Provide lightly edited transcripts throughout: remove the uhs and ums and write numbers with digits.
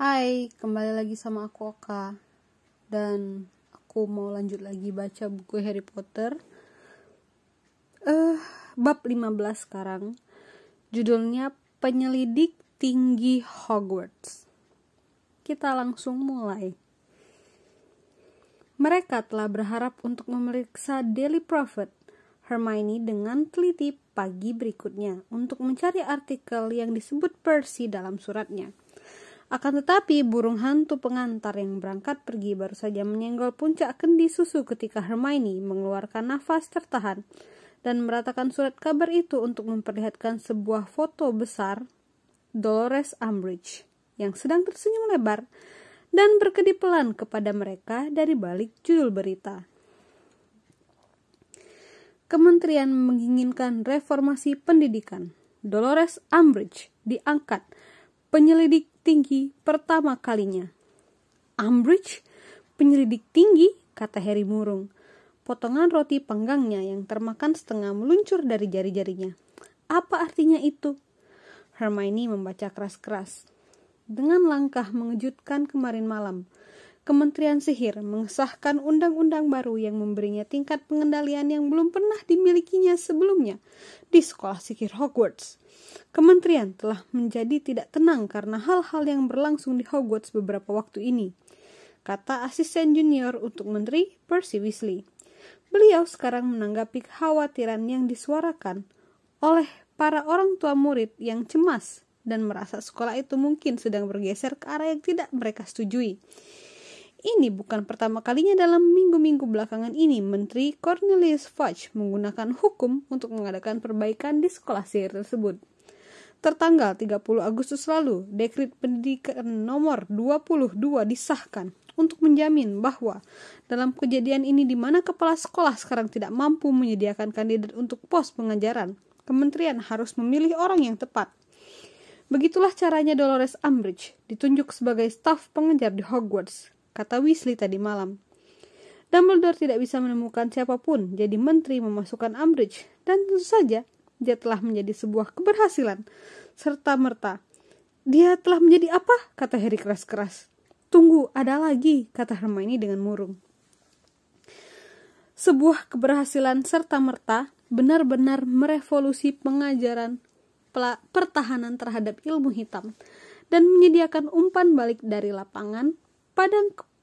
Hai, kembali lagi sama aku Oka. Dan aku mau lanjut lagi baca buku Harry Potter. Bab 15 sekarang. Judulnya Penyelidik Tinggi Hogwarts. Kita langsung mulai. Mereka telah berharap untuk memeriksa Daily Prophet Hermione dengan teliti pagi berikutnya untuk mencari artikel yang disebut Percy dalam suratnya. Akan tetapi burung hantu pengantar yang berangkat pergi baru saja menyenggol puncak kendi susu ketika Hermione mengeluarkan nafas tertahan dan meratakan surat kabar itu untuk memperlihatkan sebuah foto besar Dolores Umbridge yang sedang tersenyum lebar dan berkedip pelan kepada mereka dari balik judul berita. Kementerian menginginkan reformasi pendidikan. Dolores Umbridge diangkat penyelidik tinggi pertama kalinya. Umbridge, penyelidik tinggi, kata Harry murung. Potongan roti panggangnya yang termakan setengah meluncur dari jari-jarinya. Apa artinya itu? Hermione membaca keras-keras. Dengan langkah mengejutkan kemarin malam, Kementerian Sihir mengesahkan undang-undang baru yang memberinya tingkat pengendalian yang belum pernah dimilikinya sebelumnya di sekolah sihir Hogwarts. Kementerian telah menjadi tidak tenang karena hal-hal yang berlangsung di Hogwarts beberapa waktu ini, kata asisten junior untuk Menteri Percy Weasley. Beliau sekarang menanggapi kekhawatiran yang disuarakan oleh para orang tua murid yang cemas dan merasa sekolah itu mungkin sedang bergeser ke arah yang tidak mereka setujui. Ini bukan pertama kalinya dalam minggu-minggu belakangan ini Menteri Cornelius Fudge menggunakan hukum untuk mengadakan perbaikan di sekolah sihir tersebut. Tertanggal 30 Agustus lalu, Dekret Pendidikan nomor 22 disahkan untuk menjamin bahwa dalam kejadian ini di mana kepala sekolah sekarang tidak mampu menyediakan kandidat untuk pos pengajaran, kementerian harus memilih orang yang tepat. Begitulah caranya Dolores Umbridge ditunjuk sebagai staf pengajar di Hogwarts, kata Weasley tadi malam. Dumbledore tidak bisa menemukan siapapun jadi menteri memasukkan Umbridge, dan tentu saja dia telah menjadi sebuah keberhasilan serta merta. Dia telah menjadi apa? Kata Harry keras-keras. Tunggu, ada lagi, kata Hermione dengan murung. Sebuah keberhasilan serta merta benar-benar merevolusi pengajaran pertahanan terhadap ilmu hitam dan menyediakan umpan balik dari lapangan pada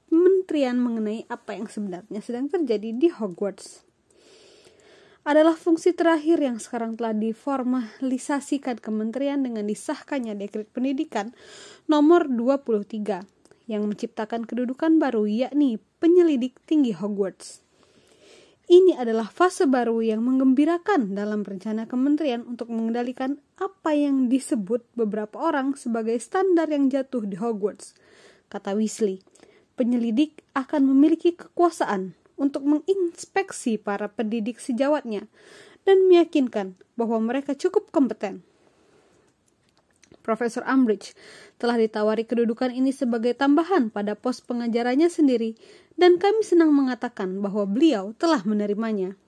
kementerian mengenai apa yang sebenarnya sedang terjadi di Hogwarts. Adalah fungsi terakhir yang sekarang telah diformalisasikan kementerian dengan disahkannya Dekret Pendidikan nomor 23 yang menciptakan kedudukan baru yakni penyelidik tinggi Hogwarts. Ini adalah fase baru yang menggembirakan dalam rencana kementerian untuk mengendalikan apa yang disebut beberapa orang sebagai standar yang jatuh di Hogwarts, kata Weasley. Penyelidik akan memiliki kekuasaan untuk menginspeksi para pendidik sejawatnya dan meyakinkan bahwa mereka cukup kompeten. Profesor Umbridge telah ditawari kedudukan ini sebagai tambahan pada pos pengajarannya sendiri dan kami senang mengatakan bahwa beliau telah menerimanya.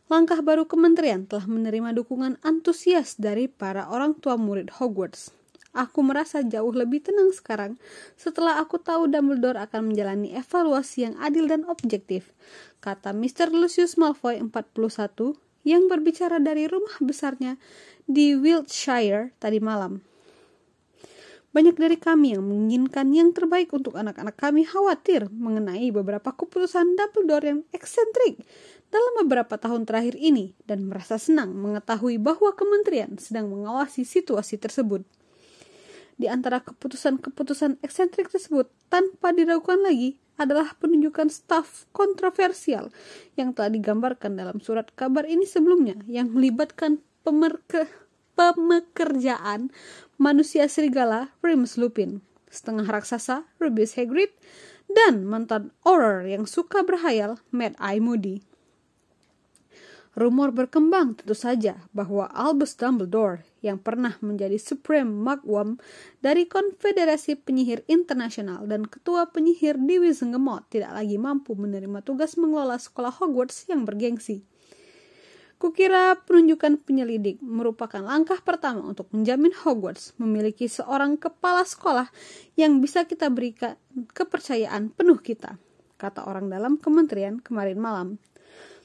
Langkah baru kementerian telah menerima dukungan antusias dari para orang tua murid Hogwarts. Aku merasa jauh lebih tenang sekarang setelah aku tahu Dumbledore akan menjalani evaluasi yang adil dan objektif, kata Mr. Lucius Malfoy 41 yang berbicara dari rumah besarnya di Wiltshire tadi malam. Banyak dari kami yang menginginkan yang terbaik untuk anak-anak kami khawatir mengenai beberapa keputusan Dumbledore yang eksentrik dalam beberapa tahun terakhir ini dan merasa senang mengetahui bahwa kementerian sedang mengawasi situasi tersebut. Di antara keputusan-keputusan eksentrik tersebut tanpa diragukan lagi adalah penunjukan staf kontroversial yang telah digambarkan dalam surat kabar ini sebelumnya yang melibatkan pemekerjaan manusia serigala Remus Lupin, setengah raksasa Rubeus Hagrid, dan mantan Auror yang suka berhayal Mad-Eye Moody. Rumor berkembang tentu saja bahwa Albus Dumbledore yang pernah menjadi Supreme Mugwump dari Konfederasi Penyihir Internasional dan Ketua Penyihir di Wizengamot tidak lagi mampu menerima tugas mengelola sekolah Hogwarts yang bergengsi. Kukira penunjukan penyelidik merupakan langkah pertama untuk menjamin Hogwarts memiliki seorang kepala sekolah yang bisa kita berikan kepercayaan penuh kita, kata orang dalam kementerian kemarin malam.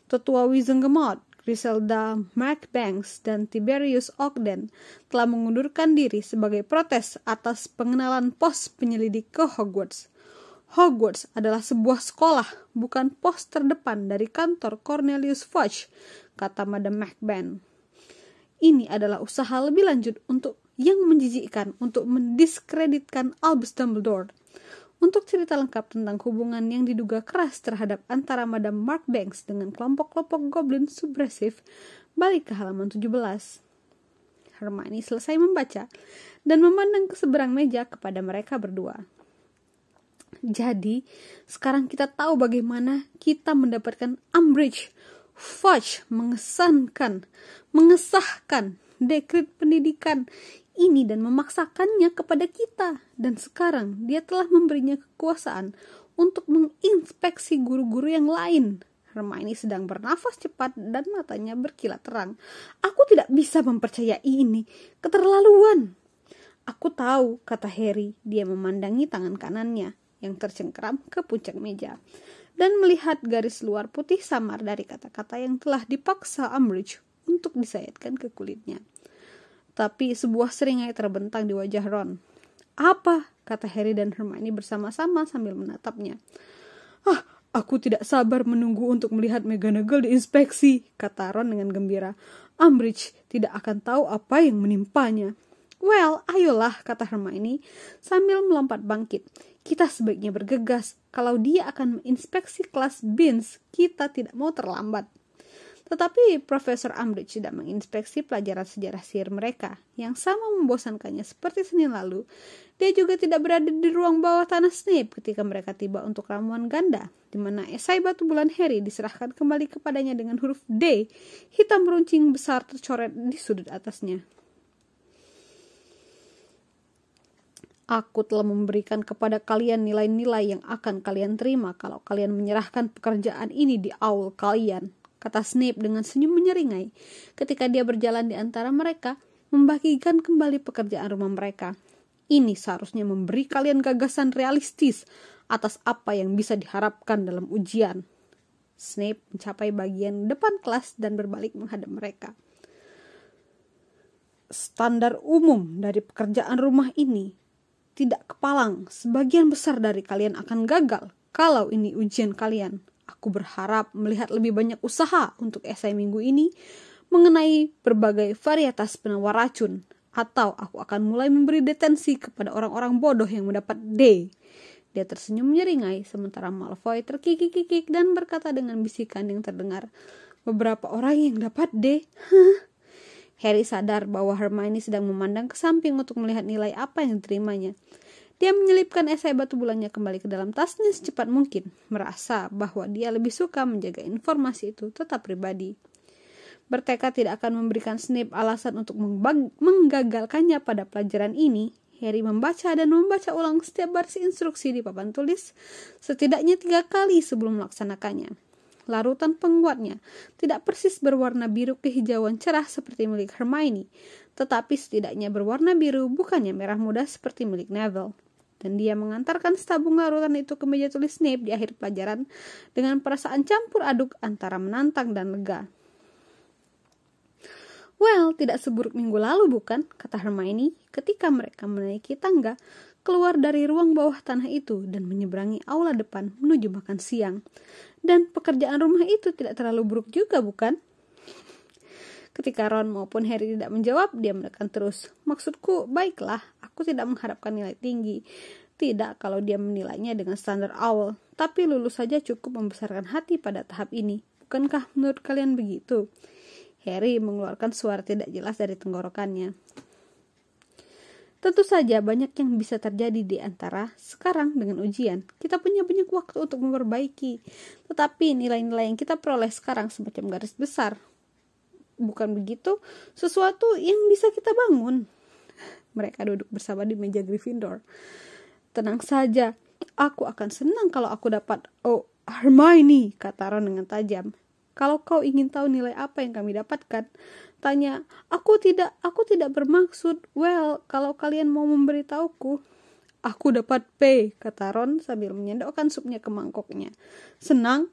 Tetua Wizengamot, Griselda Marchbanks, dan Tiberius Ogden telah mengundurkan diri sebagai protes atas pengenalan pos penyelidik ke Hogwarts. Hogwarts adalah sebuah sekolah, bukan pos terdepan dari kantor Cornelius Fudge, kata Madam Marchbanks. Ini adalah usaha lebih lanjut yang menjijikkan untuk mendiskreditkan Albus Dumbledore. Untuk cerita lengkap tentang hubungan yang diduga keras terhadap antara Madam Marchbanks dengan kelompok-kelompok goblin subversif, balik ke halaman 17. Hermione selesai membaca dan memandang ke seberang meja kepada mereka berdua. Jadi, sekarang kita tahu bagaimana kita mendapatkan Umbridge. Fudge mengesahkan dekret pendidikan ini dan memaksakannya kepada kita. Dan sekarang dia telah memberinya kekuasaan untuk menginspeksi guru-guru yang lain. Hermione sedang bernafas cepat dan matanya berkilat terang. Aku tidak bisa mempercayai ini. Keterlaluan. Aku tahu, kata Harry. Dia memandangi tangan kanannya yang tercengkeram ke puncak meja dan melihat garis luar putih samar dari kata-kata yang telah dipaksa Umbridge untuk disayatkan ke kulitnya. Tapi sebuah seringai terbentang di wajah Ron. Apa? Kata Harry dan Hermione bersama-sama sambil menatapnya. Aku tidak sabar menunggu untuk melihat McGonagall diinspeksi, kata Ron dengan gembira. Umbridge tidak akan tahu apa yang menimpanya. Well, ayolah, kata Hermione sambil melompat bangkit. Kita sebaiknya bergegas. Kalau dia akan menginspeksi kelas Binns, kita tidak mau terlambat. Tetapi Profesor Umbridge tidak menginspeksi pelajaran sejarah sihir mereka, yang sama membosankannya seperti Senin lalu. Dia juga tidak berada di ruang bawah tanah Snape ketika mereka tiba untuk ramuan ganda, di mana esai batu bulan Harry diserahkan kembali kepadanya dengan huruf D, hitam runcing besar tercoret di sudut atasnya. Aku telah memberikan kepada kalian nilai-nilai yang akan kalian terima kalau kalian menyerahkan pekerjaan ini di aul kalian, kata Snape dengan senyum menyeringai ketika dia berjalan di antara mereka, membagikan kembali pekerjaan rumah mereka. Ini seharusnya memberi kalian gagasan realistis atas apa yang bisa diharapkan dalam ujian. Snape mencapai bagian depan kelas dan berbalik menghadap mereka. Standar umum dari pekerjaan rumah ini tidak kepalang. Sebagian besar dari kalian akan gagal kalau ini ujian kalian. Aku berharap melihat lebih banyak usaha untuk esai minggu ini mengenai berbagai varietas penawar racun. Atau aku akan mulai memberi detensi kepada orang-orang bodoh yang mendapat D. Dia tersenyum menyeringai sementara Malfoy terkikik-kikik dan berkata dengan bisikan yang terdengar, beberapa orang yang dapat D? Harry sadar bahwa Hermione sedang memandang ke samping untuk melihat nilai apa yang diterimanya. Dia menyelipkan esai batu bulannya kembali ke dalam tasnya secepat mungkin, merasa bahwa dia lebih suka menjaga informasi itu tetap pribadi. Bertekad tidak akan memberikan Snape alasan untuk menggagalkannya pada pelajaran ini, Harry membaca dan membaca ulang setiap baris instruksi di papan tulis setidaknya 3 kali sebelum melaksanakannya. Larutan penguatnya tidak persis berwarna biru kehijauan cerah seperti milik Hermione, tetapi setidaknya berwarna biru bukannya merah muda seperti milik Neville. Dan dia mengantarkan setabung larutan itu ke meja tulis Snape di akhir pelajaran dengan perasaan campur aduk antara menantang dan lega. Well, tidak seburuk minggu lalu bukan? Kata Hermione ketika mereka menaiki tangga keluar dari ruang bawah tanah itu dan menyeberangi aula depan menuju makan siang. Dan pekerjaan rumah itu tidak terlalu buruk juga bukan? Ketika Ron maupun Harry tidak menjawab, dia menekan terus. Maksudku, baiklah, aku tidak mengharapkan nilai tinggi. Tidak kalau dia menilainya dengan standar owl. Tapi lulus saja cukup membesarkan hati pada tahap ini. Bukankah menurut kalian begitu? Harry mengeluarkan suara tidak jelas dari tenggorokannya. Tentu saja banyak yang bisa terjadi di antara sekarang dengan ujian. Kita punya banyak waktu untuk memperbaiki. Tetapi nilai-nilai yang kita peroleh sekarang semacam garis besar. Bukan begitu? Sesuatu yang bisa kita bangun. Mereka duduk bersama di meja Gryffindor. Tenang saja. Aku akan senang kalau aku dapat Hermione, kata Ron dengan tajam. Kalau kau ingin tahu nilai apa yang kami dapatkan, tanya. Aku tidak bermaksud. Well, kalau kalian mau memberitahuku. Aku dapat P, kata Ron sambil menyendokkan supnya ke mangkoknya. Senang?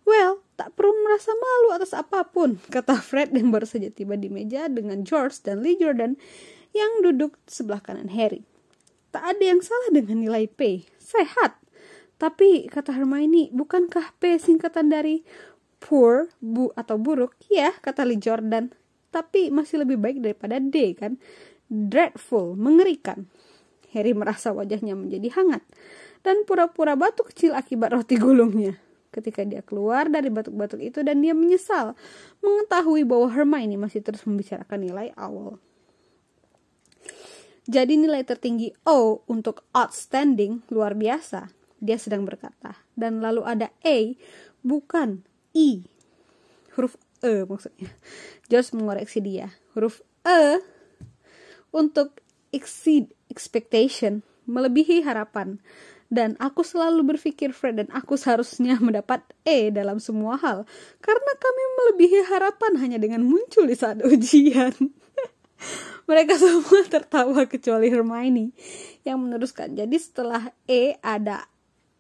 Well, tak perlu merasa malu atas apapun, kata Fred yang baru saja tiba di meja dengan George dan Lee Jordan yang duduk sebelah kanan Harry. Tak ada yang salah dengan nilai P. Sehat. Tapi, kata Hermione, bukankah P singkatan dari poor, atau buruk? Ya, kata Lee Jordan. Tapi masih lebih baik daripada D, kan? Dreadful, mengerikan. Harry merasa wajahnya menjadi hangat dan pura-pura batuk kecil akibat roti gulungnya. Ketika dia keluar dari batuk-batuk itu dan dia menyesal mengetahui bahwa Hermione masih terus membicarakan nilai awal. Jadi nilai tertinggi O untuk outstanding, luar biasa, dia sedang berkata. Dan lalu ada A, bukan I. Huruf E maksudnya. George mengoreksi dia. Huruf E untuk exceed expectation, melebihi harapan. Dan aku selalu berpikir Fred dan aku seharusnya mendapat E dalam semua hal. Karena kami melebihi harapan hanya dengan muncul di saat ujian. Mereka semua tertawa kecuali Hermione yang meneruskan. Jadi setelah E ada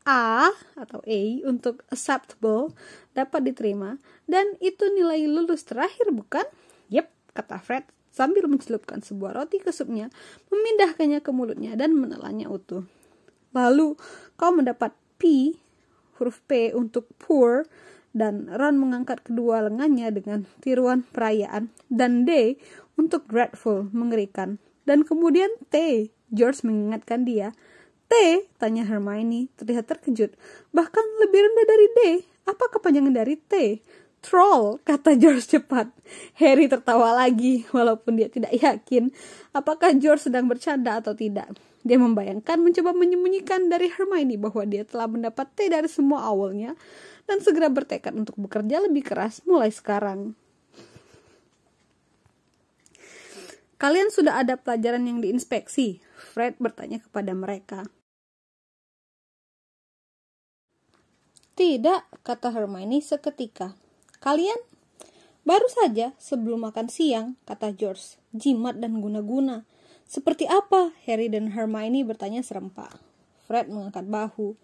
A atau A untuk acceptable, dapat diterima. Dan itu nilai lulus terakhir, bukan? Yep, kata Fred sambil mencelupkan sebuah roti ke supnya, memindahkannya ke mulutnya dan menelannya utuh. Lalu kau mendapat P, huruf P untuk poor, dan Ron mengangkat kedua lengannya dengan tiruan perayaan, dan D untuk dreadful, mengerikan. Dan kemudian T, George mengingatkan dia. T, tanya Hermione, terlihat terkejut. Bahkan lebih rendah dari D. Apa kepanjangan dari T? Troll, kata George cepat. Harry tertawa lagi, walaupun dia tidak yakin apakah George sedang bercanda atau tidak. Dia membayangkan mencoba menyembunyikan dari Hermione bahwa dia telah mendapat T dari semua awalnya dan segera bertekad untuk bekerja lebih keras mulai sekarang. Kalian sudah ada pelajaran yang diinspeksi? Fred bertanya kepada mereka. Tidak, kata Hermione seketika. Kalian? Baru saja sebelum makan siang, kata George. Jimat dan guna-guna. Seperti apa? Harry dan Hermione bertanya serempak. Fred mengangkat bahu.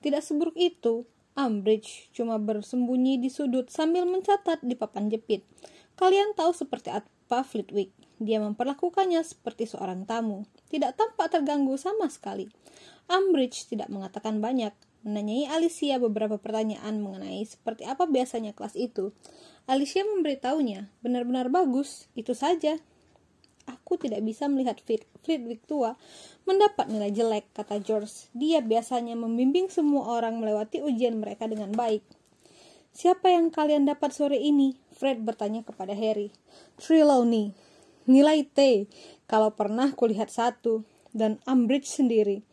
Tidak seburuk itu. Umbridge cuma bersembunyi di sudut sambil mencatat di papan jepit. Kalian tahu seperti apa Flitwick? Dia memperlakukannya seperti seorang tamu. Tidak tampak terganggu sama sekali. Umbridge tidak mengatakan banyak. Menanyai Alicia beberapa pertanyaan mengenai seperti apa biasanya kelas itu. Alicia memberitahunya, benar-benar bagus, itu saja. Aku tidak bisa melihat Flitwick tua mendapat nilai jelek, kata George. Dia biasanya membimbing semua orang melewati ujian mereka dengan baik. Siapa yang kalian dapat sore ini? Fred bertanya kepada Harry. Trelawney. Nilai T, kalau pernah kulihat satu. Dan Umbridge sendiri.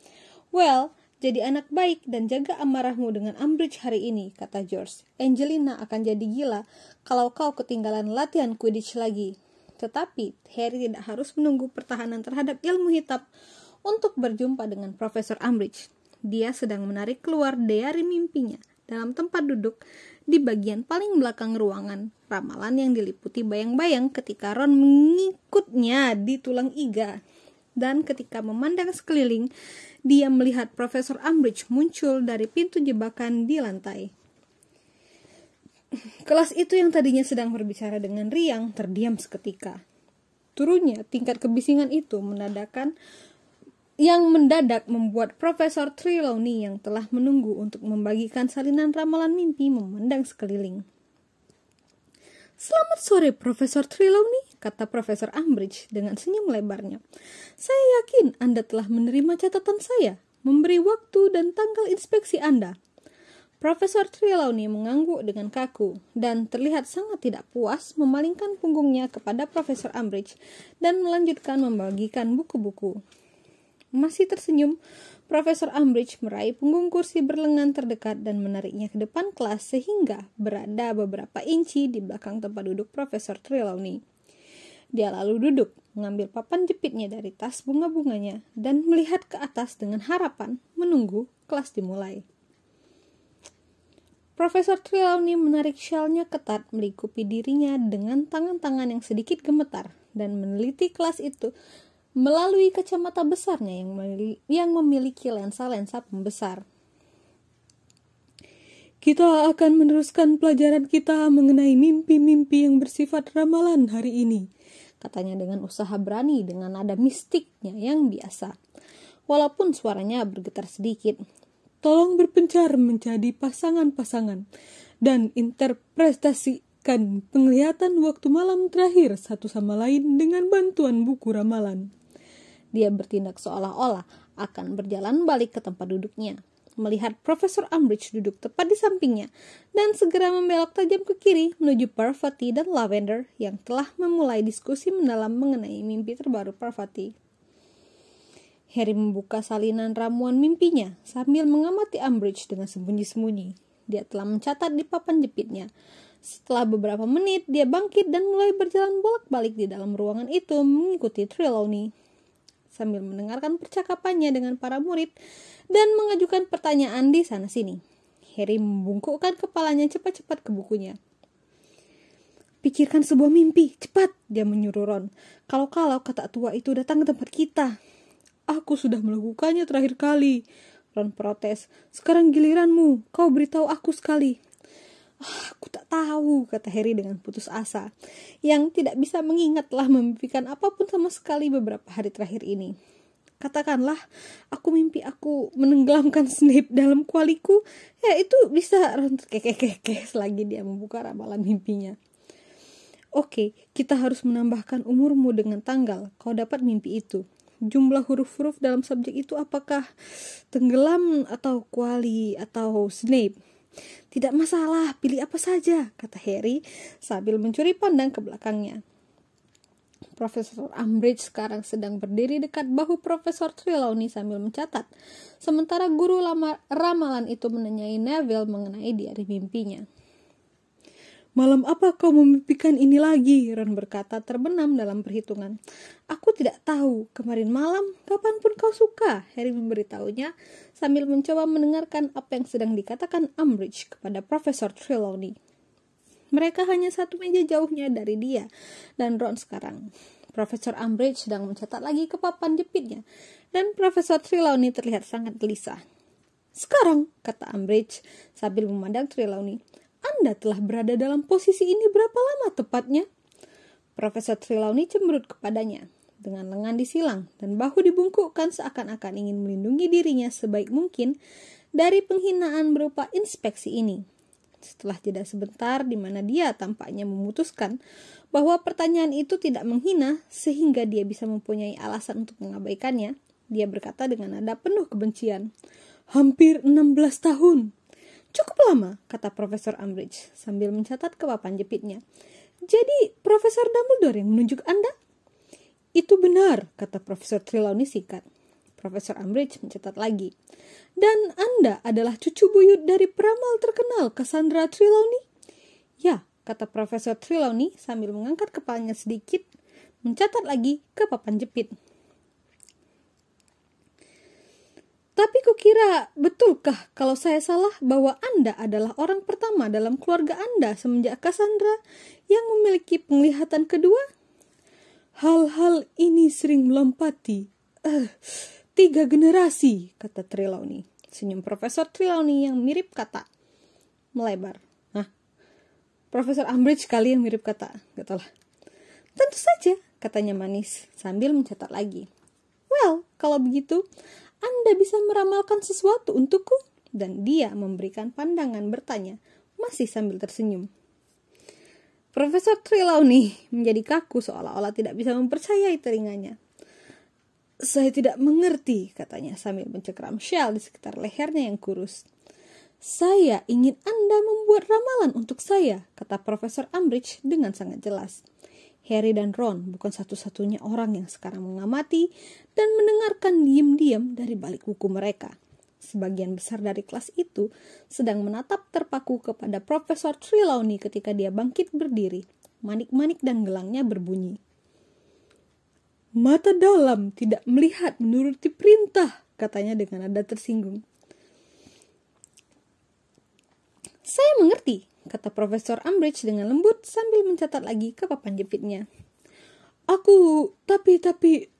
Well, jadi anak baik dan jaga amarahmu dengan Umbridge hari ini, kata George. Angelina akan jadi gila kalau kau ketinggalan latihan Quidditch lagi. Tetapi Harry tidak harus menunggu pertahanan terhadap ilmu hitam untuk berjumpa dengan Profesor Umbridge. Dia sedang menarik keluar diari mimpinya dalam tempat duduk di bagian paling belakang ruangan. Ramalan yang diliputi bayang-bayang ketika Ron mengikutnya di tulang iga. Dan ketika memandang sekeliling, dia melihat Profesor Umbridge muncul dari pintu jebakan di lantai. Kelas itu yang tadinya sedang berbicara dengan riang, terdiam seketika. Turunnya tingkat kebisingan itu mendadak membuat Profesor Trelawney yang telah menunggu untuk membagikan salinan ramalan mimpi memandang sekeliling. Selamat sore, Profesor Trelawney, kata Profesor Umbridge dengan senyum lebarnya. Saya yakin Anda telah menerima catatan saya, memberi waktu dan tanggal inspeksi Anda. Profesor Trelawney mengangguk dengan kaku dan terlihat sangat tidak puas memalingkan punggungnya kepada Profesor Umbridge dan melanjutkan membagikan buku-buku. Masih tersenyum, Profesor Umbridge meraih punggung kursi berlengan terdekat dan menariknya ke depan kelas sehingga berada beberapa inci di belakang tempat duduk Profesor Trelawney. Dia lalu duduk, mengambil papan jepitnya dari tas bunga-bunganya dan melihat ke atas dengan harapan menunggu kelas dimulai. Profesor Trelawney menarik syalnya ketat melingkupi dirinya dengan tangan-tangan yang sedikit gemetar dan meneliti kelas itu melalui kacamata besarnya yang memiliki lensa-lensa pembesar. Kita akan meneruskan pelajaran kita mengenai mimpi-mimpi yang bersifat ramalan hari ini, katanya dengan usaha berani dengan nada mistiknya yang biasa. Walaupun suaranya bergetar sedikit. Tolong berpencar menjadi pasangan-pasangan dan interpretasikan penglihatan waktu malam terakhir satu sama lain dengan bantuan buku ramalan. Dia bertindak seolah-olah akan berjalan balik ke tempat duduknya, melihat Profesor Umbridge duduk tepat di sampingnya, dan segera membelok tajam ke kiri menuju Parvati dan Lavender yang telah memulai diskusi mendalam mengenai mimpi terbaru Parvati. Harry membuka salinan ramuan mimpinya sambil mengamati Umbridge dengan sembunyi-sembunyi. Dia telah mencatat di papan jepitnya. Setelah beberapa menit, dia bangkit dan mulai berjalan bolak-balik di dalam ruangan itu mengikuti Trelawney. Sambil mendengarkan percakapannya dengan para murid dan mengajukan pertanyaan di sana-sini. Harry membungkukkan kepalanya cepat-cepat ke bukunya. Pikirkan sebuah mimpi, cepat, dia menyuruh Ron. Kalau kata tua itu datang ke tempat kita. Aku sudah melakukannya terakhir kali, Ron protes. Sekarang giliranmu, kau beritahu aku sekali. Aku tak tahu, kata Harry dengan putus asa, yang tidak bisa mengingat telah memimpikan apapun sama sekali beberapa hari terakhir ini. Katakanlah, aku menenggelamkan Snape dalam kualiku, ya itu bisa, Ron terkekeh-kekeh selagi dia membuka ramalan mimpinya. Oke, kita harus menambahkan umurmu dengan tanggal, kau dapat mimpi itu. Jumlah huruf-huruf dalam subjek itu apakah tenggelam atau kuali atau Snape? Tidak masalah, pilih apa saja, kata Harry sambil mencuri pandang ke belakangnya. Profesor Umbridge sekarang sedang berdiri dekat bahu Profesor Trelawney sambil mencatat, sementara guru ramalan itu menanyai Neville mengenai diari mimpinya. Malam apa kau memimpikan ini lagi? Ron berkata terbenam dalam perhitungan. Aku tidak tahu. Kemarin malam, kapanpun kau suka, Harry memberitahunya sambil mencoba mendengarkan apa yang sedang dikatakan Umbridge kepada Profesor Trelawney. Mereka hanya satu meja jauhnya dari dia dan Ron sekarang. Profesor Umbridge sedang mencatat lagi ke papan jepitnya dan Profesor Trelawney terlihat sangat gelisah. Sekarang, kata Umbridge sambil memandang Trelawney, Anda telah berada dalam posisi ini berapa lama tepatnya? Profesor Trelawney cemberut kepadanya dengan lengan disilang dan bahu dibungkukkan seakan-akan ingin melindungi dirinya sebaik mungkin dari penghinaan berupa inspeksi ini. Setelah jeda sebentar di mana dia tampaknya memutuskan bahwa pertanyaan itu tidak menghina sehingga dia bisa mempunyai alasan untuk mengabaikannya, dia berkata dengan nada penuh kebencian, "Hampir 16 tahun. Cukup lama," kata Profesor Umbridge sambil mencatat ke papan jepitnya. Jadi, Profesor Dumbledore yang menunjuk Anda? Itu benar, kata Profesor Trelawney singkat. Profesor Umbridge mencatat lagi. Dan Anda adalah cucu buyut dari peramal terkenal Cassandra Trelawney? Ya, kata Profesor Trelawney sambil mengangkat kepalanya sedikit, mencatat lagi ke papan jepit. Tapi kukira, betulkah kalau saya salah bahwa Anda adalah orang pertama dalam keluarga Anda semenjak Cassandra yang memiliki penglihatan kedua? Hal-hal ini sering melompati 3 generasi, kata Trelawney. Senyum Profesor Trelawney yang mirip kata melebar. Nah, Profesor Umbridge kali yang mirip kata, gatalah. Tentu saja, katanya manis sambil mencatat lagi. Well, kalau begitu, Anda bisa meramalkan sesuatu untukku? Dan dia memberikan pandangan bertanya, masih sambil tersenyum. Profesor Trelawney menjadi kaku seolah-olah tidak bisa mempercayai telinganya. Saya tidak mengerti, katanya sambil mencengkeram syal di sekitar lehernya yang kurus. Saya ingin Anda membuat ramalan untuk saya, kata Profesor Umbridge dengan sangat jelas. Harry dan Ron bukan satu-satunya orang yang sekarang mengamati dan mendengarkan diam-diam dari balik buku mereka. Sebagian besar dari kelas itu sedang menatap terpaku kepada Profesor Trelawney ketika dia bangkit berdiri. Manik-manik dan gelangnya berbunyi. Mata dalam tidak melihat menuruti perintah, katanya dengan nada tersinggung. Saya mengerti, kata Profesor Umbridge dengan lembut sambil mencatat lagi ke papan jepitnya. Tapi,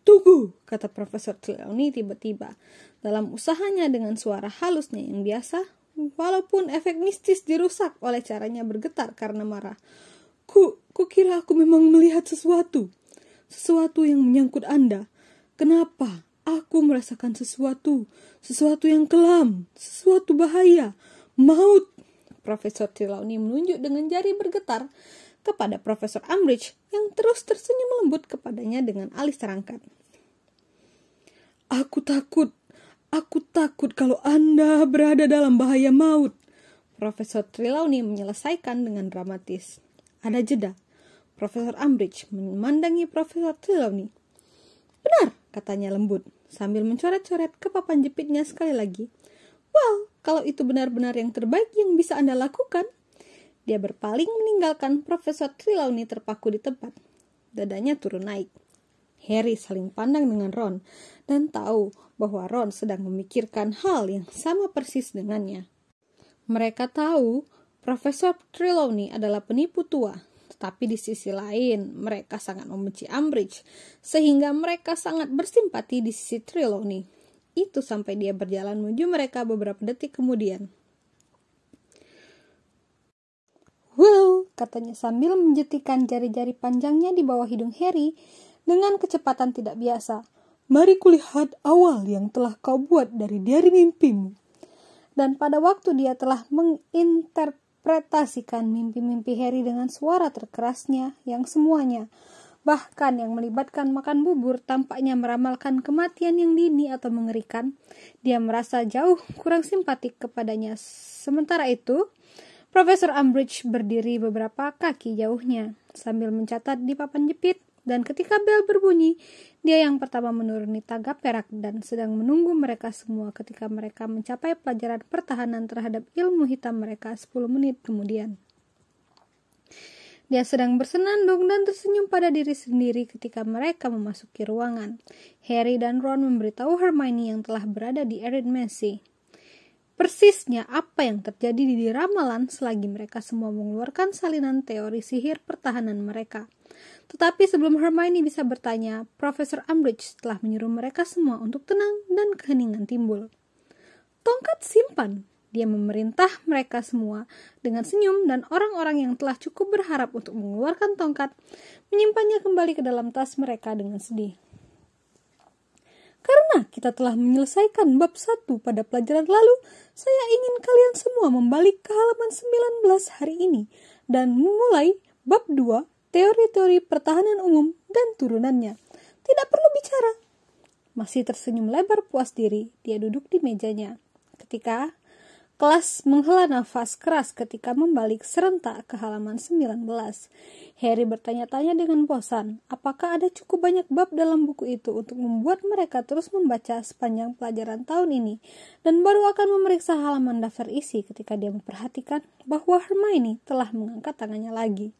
tunggu, kata Profesor Trelawney tiba-tiba. Dalam usahanya dengan suara halusnya yang biasa, walaupun efek mistis dirusak oleh caranya bergetar karena marah. Kukira aku memang melihat sesuatu yang menyangkut Anda. Kenapa? Aku merasakan sesuatu yang kelam, sesuatu bahaya, maut. Profesor Trelawney menunjuk dengan jari bergetar kepada Profesor Umbridge yang terus tersenyum lembut kepadanya dengan alis terangkat. Aku takut kalau Anda berada dalam bahaya maut. Profesor Trelawney menyelesaikan dengan dramatis. Ada jeda. Profesor Umbridge memandangi Profesor Trelawney. Benar, katanya lembut, sambil mencoret-coret ke papan jepitnya sekali lagi. Well, kalau itu benar-benar yang terbaik yang bisa Anda lakukan. Dia berpaling meninggalkan Profesor Trelawney terpaku di tempat. Dadanya turun naik. Harry saling pandang dengan Ron dan tahu bahwa Ron sedang memikirkan hal yang sama persis dengannya. Mereka tahu Profesor Trelawney adalah penipu tua, tetapi di sisi lain mereka sangat membenci Umbridge, sehingga mereka sangat bersimpati di sisi Trelawney. Itu sampai dia berjalan menuju mereka beberapa detik kemudian. Well, katanya sambil menjetikan jari-jari panjangnya di bawah hidung Harry dengan kecepatan tidak biasa. Mari kulihat awal yang telah kau buat dari mimpimu. Dan pada waktu dia telah menginterpretasikan mimpi-mimpi Harry dengan suara terkerasnya yang semuanya, bahkan yang melibatkan makan bubur, tampaknya meramalkan kematian yang dini atau mengerikan, dia merasa jauh kurang simpatik kepadanya. Sementara itu, Profesor Umbridge berdiri beberapa kaki jauhnya sambil mencatat di papan jepit, dan ketika bel berbunyi, dia yang pertama menuruni tangga perak dan sedang menunggu mereka semua ketika mereka mencapai pelajaran pertahanan terhadap ilmu hitam mereka 10 menit kemudian. Dia sedang bersenandung dan tersenyum pada diri sendiri ketika mereka memasuki ruangan. Harry dan Ron memberitahu Hermione yang telah berada di Eridmacy persisnya apa yang terjadi di ramalan selagi mereka semua mengeluarkan salinan teori sihir pertahanan mereka. Tetapi sebelum Hermione bisa bertanya, Profesor Umbridge telah menyuruh mereka semua untuk tenang dan keheningan timbul. Tongkat simpan. Dia memerintah mereka semua dengan senyum, dan orang-orang yang telah cukup berharap untuk mengeluarkan tongkat menyimpannya kembali ke dalam tas mereka dengan sedih. Karena kita telah menyelesaikan bab 1 pada pelajaran lalu, saya ingin kalian semua membalik ke halaman 19 hari ini dan memulai bab 2, teori-teori pertahanan umum dan turunannya. Tidak perlu bicara. Masih tersenyum lebar puas diri, dia duduk di mejanya. Ketika kelas menghela nafas keras ketika membalik serentak ke halaman 19. Harry bertanya-tanya dengan bosan, apakah ada cukup banyak bab dalam buku itu untuk membuat mereka terus membaca sepanjang pelajaran tahun ini, dan baru akan memeriksa halaman daftar isi ketika dia memperhatikan bahwa Hermione telah mengangkat tangannya lagi.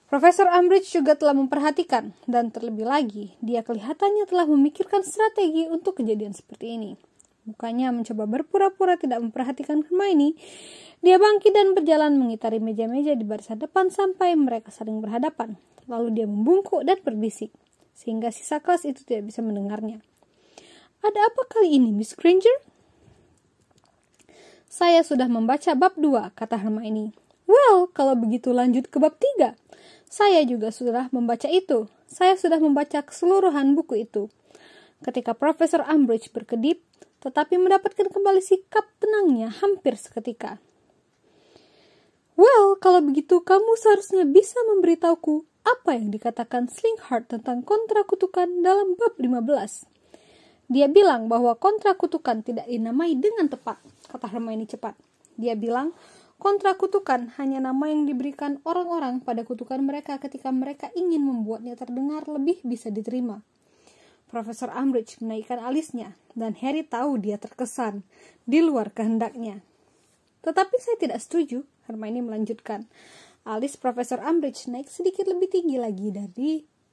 Profesor Umbridge juga telah memperhatikan, dan terlebih lagi, dia kelihatannya telah memikirkan strategi untuk kejadian seperti ini. Bukannya mencoba berpura-pura tidak memperhatikan Hermione, dia bangkit dan berjalan mengitari meja-meja di barisan depan sampai mereka saling berhadapan. Lalu dia membungkuk dan berbisik, sehingga sisa kelas itu tidak bisa mendengarnya. Ada apa kali ini, Miss Granger? Saya sudah membaca bab 2, kata Hermione. Well, kalau begitu lanjut ke bab 3. Saya juga sudah membaca itu. Saya sudah membaca keseluruhan buku itu. Ketika Profesor Umbridge berkedip, tetapi mendapatkan kembali sikap tenangnya hampir seketika. Well, kalau begitu kamu seharusnya bisa memberitahuku apa yang dikatakan Slinkhart tentang kontra kutukan dalam bab 15. Dia bilang bahwa kontra kutukan tidak dinamai dengan tepat, kata Hermione cepat. Dia bilang kontra kutukan hanya nama yang diberikan orang-orang pada kutukan mereka ketika mereka ingin membuatnya terdengar lebih bisa diterima. Profesor Umbridge menaikkan alisnya, dan Harry tahu dia terkesan, di luar kehendaknya. Tetapi saya tidak setuju, Hermione melanjutkan. Alis Profesor Umbridge naik sedikit lebih tinggi lagi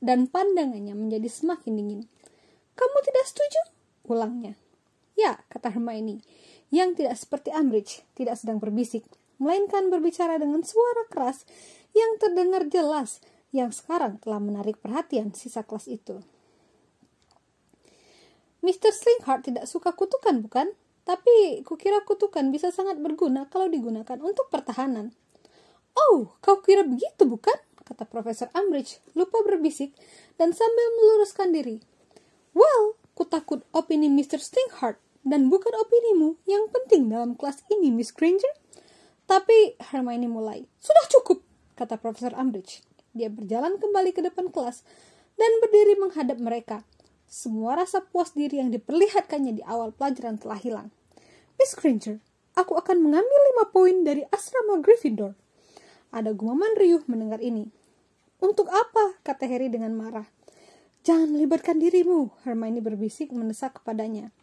dan pandangannya menjadi semakin dingin. Kamu tidak setuju? Ulangnya. Ya, kata Hermione, yang tidak seperti Umbridge, tidak sedang berbisik. melainkan berbicara dengan suara keras yang terdengar jelas, yang sekarang telah menarik perhatian sisa kelas itu. Mr. Slinkhart tidak suka kutukan, bukan? Tapi kukira kutukan bisa sangat berguna kalau digunakan untuk pertahanan. Oh, kau kira begitu, bukan? Kata Profesor Umbridge, lupa berbisik dan sambil meluruskan diri. Well, kutakut opini Mr. Slinkhart dan bukan opinimu yang penting dalam kelas ini, Miss Granger. Tapi Hermione mulai. Sudah cukup, kata Profesor Umbridge. Dia berjalan kembali ke depan kelas dan berdiri menghadap mereka. Semua rasa puas diri yang diperlihatkannya di awal pelajaran telah hilang. Miss Granger, aku akan mengambil 5 poin dari asrama Gryffindor. Ada gumaman riuh mendengar ini. Untuk apa? Kata Harry dengan marah. Jangan melibatkan dirimu, Hermione berbisik mendesak kepadanya.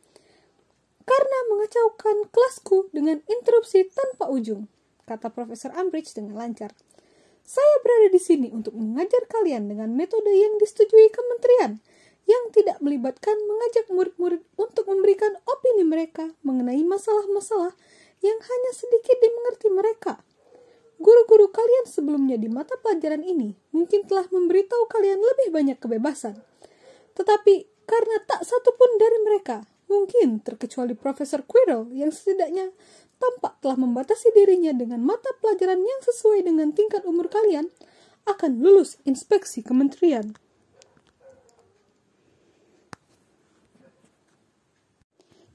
Karena mengacaukan kelasku dengan interupsi tanpa ujung, kata Profesor Umbridge dengan lancar. Saya berada di sini untuk mengajar kalian dengan metode yang disetujui kementerian, yang tidak melibatkan mengajak murid-murid untuk memberikan opini mereka mengenai masalah-masalah yang hanya sedikit dimengerti mereka. Guru-guru kalian sebelumnya di mata pelajaran ini mungkin telah memberitahu kalian lebih banyak kebebasan. Tetapi karena tak satu pun dari mereka, mungkin terkecuali Profesor Quirrell yang setidaknya tampak telah membatasi dirinya dengan mata pelajaran yang sesuai dengan tingkat umur kalian, akan lulus inspeksi kementerian.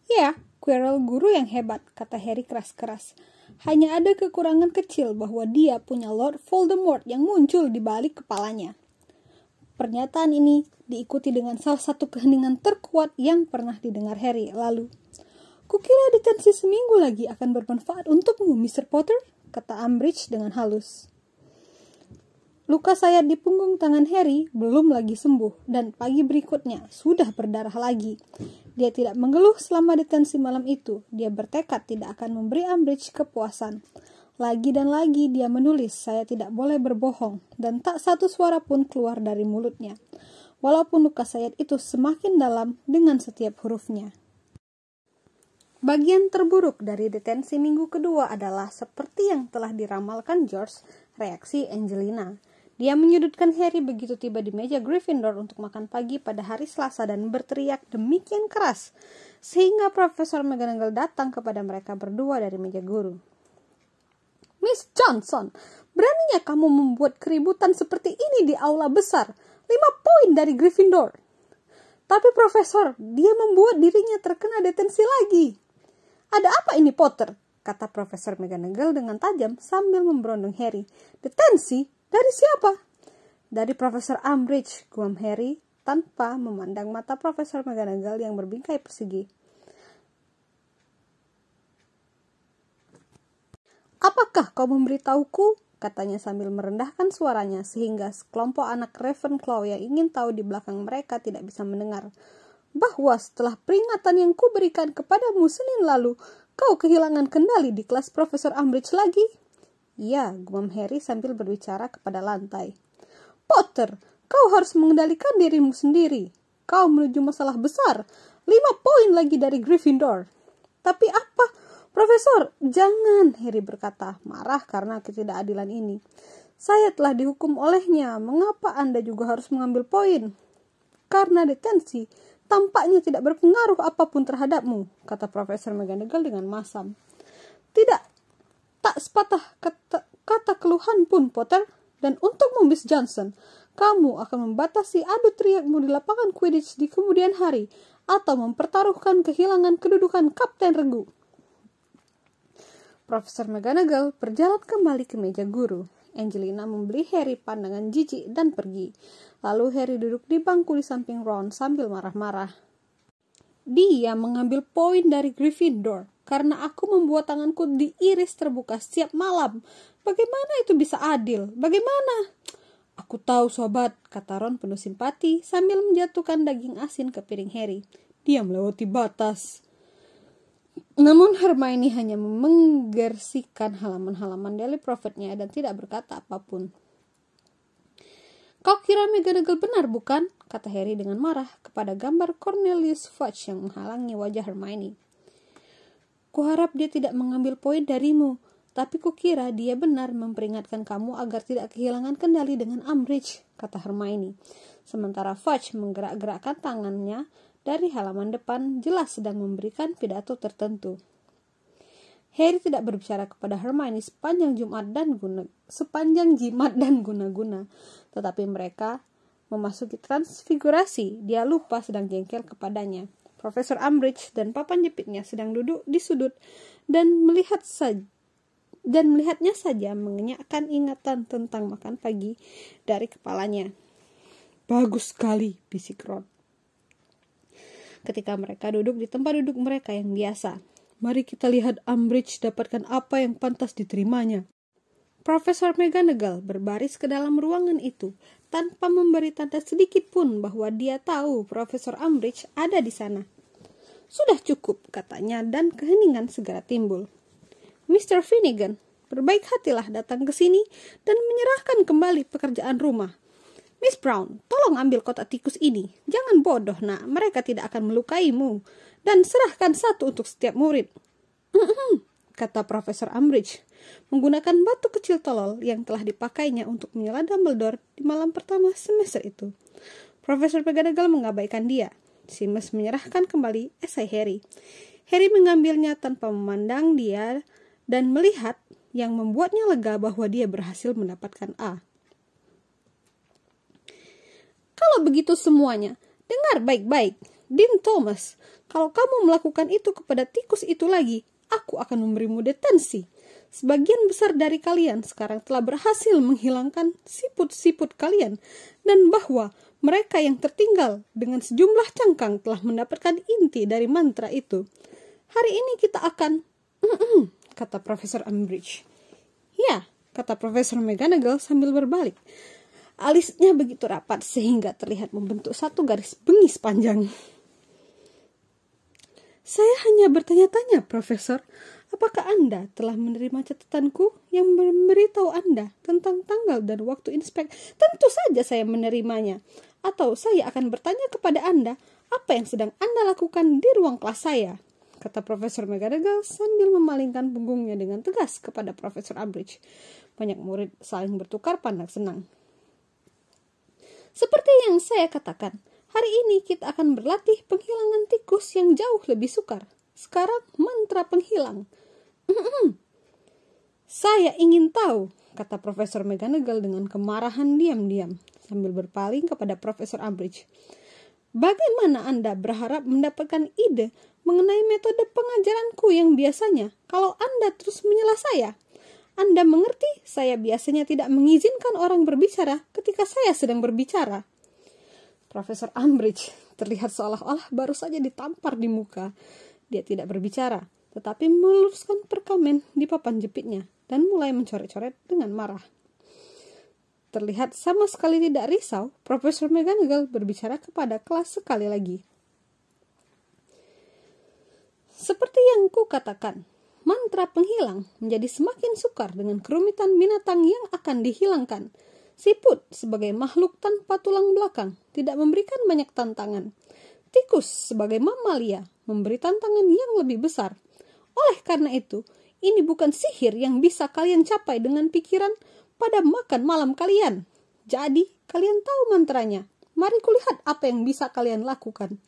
Ya, Quirrell guru yang hebat, kata Harry keras-keras. Hanya ada kekurangan kecil bahwa dia punya Lord Voldemort yang muncul di balik kepalanya. Pernyataan ini diikuti dengan salah satu keheningan terkuat yang pernah didengar Harry lalu. Kukira detensi seminggu lagi akan bermanfaat untukmu, Mr. Potter, kata Umbridge dengan halus. Luka sayat di punggung tangan Harry belum lagi sembuh dan pagi berikutnya sudah berdarah lagi. Dia tidak mengeluh selama detensi malam itu. Dia bertekad tidak akan memberi Umbridge kepuasan. Lagi dan lagi dia menulis, saya tidak boleh berbohong, dan tak satu suara pun keluar dari mulutnya. Walaupun luka sayat itu semakin dalam dengan setiap hurufnya. Bagian terburuk dari detensi minggu kedua adalah seperti yang telah diramalkan George, reaksi Angelina. Dia menyudutkan Harry begitu tiba di meja Gryffindor untuk makan pagi pada hari Selasa dan berteriak demikian keras, sehingga Profesor McGonagall datang kepada mereka berdua dari meja guru. Miss Johnson, beraninya kamu membuat keributan seperti ini di aula besar, 5 poin dari Gryffindor. Tapi Profesor, dia membuat dirinya terkena detensi lagi. Ada apa ini, Potter? Kata Profesor McGonagall dengan tajam sambil memberondong Harry. Detensi? Dari siapa? Dari Profesor Umbridge, guam Harry tanpa memandang mata Profesor McGonagall yang berbingkai persegi. Apakah kau memberitahuku? Katanya sambil merendahkan suaranya sehingga sekelompok anak Ravenclaw yang ingin tahu di belakang mereka tidak bisa mendengar. Bahwa setelah peringatan yang kuberikan kepadamu Senin lalu, kau kehilangan kendali di kelas Profesor Umbridge lagi? Ya, gumam Harry sambil berbicara kepada lantai. Potter, kau harus mengendalikan dirimu sendiri. Kau menuju masalah besar. 5 poin lagi dari Gryffindor. Tapi apa? Profesor, jangan, Harry berkata, marah karena ketidakadilan ini. Saya telah dihukum olehnya. Mengapa Anda juga harus mengambil poin? Karena detensi tampaknya tidak berpengaruh apapun terhadapmu, kata Profesor McGonagall dengan masam. Tidak. Tak sepatah kata keluhan pun, Potter. Dan untukmu, Miss Johnson, kamu akan membatasi adu teriakmu di lapangan Quidditch di kemudian hari, atau mempertaruhkan kehilangan kedudukan Kapten Regu. Profesor McGonagall berjalan kembali ke meja guru. Angelina memberi Harry pandangan jijik dan pergi. Lalu Harry duduk di bangku di samping Ron sambil marah-marah. Dia mengambil poin dari Gryffindor karena aku membuat tanganku diiris terbuka setiap malam. Bagaimana itu bisa adil? Bagaimana? Aku tahu, sobat, kata Ron penuh simpati sambil menjatuhkan daging asin ke piring Harry. Dia melewati batas. Namun Hermione hanya menggersikan halaman-halaman Daily Prophet-nya dan tidak berkata apapun. Kau kira McGonagall benar, bukan? Kata Harry dengan marah kepada gambar Cornelius Fudge yang menghalangi wajah Hermione. Kuharap dia tidak mengambil poin darimu. Tapi kukira dia benar memperingatkan kamu agar tidak kehilangan kendali dengan Umbridge, kata Hermione. Sementara Fudge menggerak-gerakkan tangannya dari halaman depan, jelas sedang memberikan pidato tertentu. Harry tidak berbicara kepada Hermione sepanjang jimat dan guna-guna, tetapi mereka memasuki transfigurasi. Dia lupa sedang jengkel kepadanya. Profesor Umbridge dan papan jepitnya sedang duduk di sudut dan melihatnya saja mengenyakkan ingatan tentang makan pagi dari kepalanya. Bagus sekali, bisik Ron. Ketika mereka duduk di tempat duduk mereka yang biasa. Mari kita lihat Umbridge dapatkan apa yang pantas diterimanya. Profesor McGonagall berbaris ke dalam ruangan itu tanpa memberi tanda sedikit pun bahwa dia tahu Profesor Umbridge ada di sana. Sudah cukup, katanya, dan keheningan segera timbul. Mr. Finnegan, berbaik hatilah datang ke sini dan menyerahkan kembali pekerjaan rumah. Miss Brown, tolong ambil kotak tikus ini. Jangan bodoh, nak. Mereka tidak akan melukaimu. Dan serahkan satu untuk setiap murid. Kata Profesor Umbridge, menggunakan batu kecil tolol yang telah dipakainya untuk menyela Dumbledore di malam pertama semester itu. Profesor McGonagall mengabaikan dia. Seamus menyerahkan kembali esai Harry. Harry mengambilnya tanpa memandang dia dan melihat yang membuatnya lega bahwa dia berhasil mendapatkan A. Kalau begitu semuanya, dengar baik-baik, Dean Thomas, kalau kamu melakukan itu kepada tikus itu lagi, aku akan memberimu detensi. Sebagian besar dari kalian sekarang telah berhasil menghilangkan siput-siput kalian, dan bahwa mereka yang tertinggal dengan sejumlah cangkang telah mendapatkan inti dari mantra itu. Hari ini kita akan... kata Profesor Umbridge. Ya, kata Profesor McGonagall sambil berbalik. Alisnya begitu rapat sehingga terlihat membentuk satu garis bengis panjang. Saya hanya bertanya-tanya, Profesor, apakah Anda telah menerima catatanku yang memberitahu Anda tentang tanggal dan waktu inspek? Tentu saja saya menerimanya. Atau saya akan bertanya kepada Anda apa yang sedang Anda lakukan di ruang kelas saya, kata Profesor McGonagall sambil memalingkan punggungnya dengan tegas kepada Profesor Umbridge. Banyak murid saling bertukar pandang senang. Seperti yang saya katakan, hari ini kita akan berlatih penghilangan tikus yang jauh lebih sukar. Sekarang mantra penghilang. Saya ingin tahu, kata Profesor McGonagall dengan kemarahan diam-diam sambil berpaling kepada Profesor Umbridge. Bagaimana Anda berharap mendapatkan ide mengenai metode pengajaranku yang biasanya kalau Anda terus menyela saya? Anda mengerti, saya biasanya tidak mengizinkan orang berbicara ketika saya sedang berbicara. Profesor Umbridge terlihat seolah-olah baru saja ditampar di muka. Dia tidak berbicara, tetapi meluruskan perkamen di papan jepitnya dan mulai mencoret-coret dengan marah. Terlihat sama sekali tidak risau, Profesor McGonagall berbicara kepada kelas sekali lagi. Seperti yang kukatakan, mantra penghilang menjadi semakin sukar dengan kerumitan binatang yang akan dihilangkan. Siput sebagai makhluk tanpa tulang belakang tidak memberikan banyak tantangan. Tikus sebagai mamalia memberi tantangan yang lebih besar. Oleh karena itu, ini bukan sihir yang bisa kalian capai dengan pikiran pada makan malam kalian. Jadi, kalian tahu mantranya. Mari kulihat apa yang bisa kalian lakukan.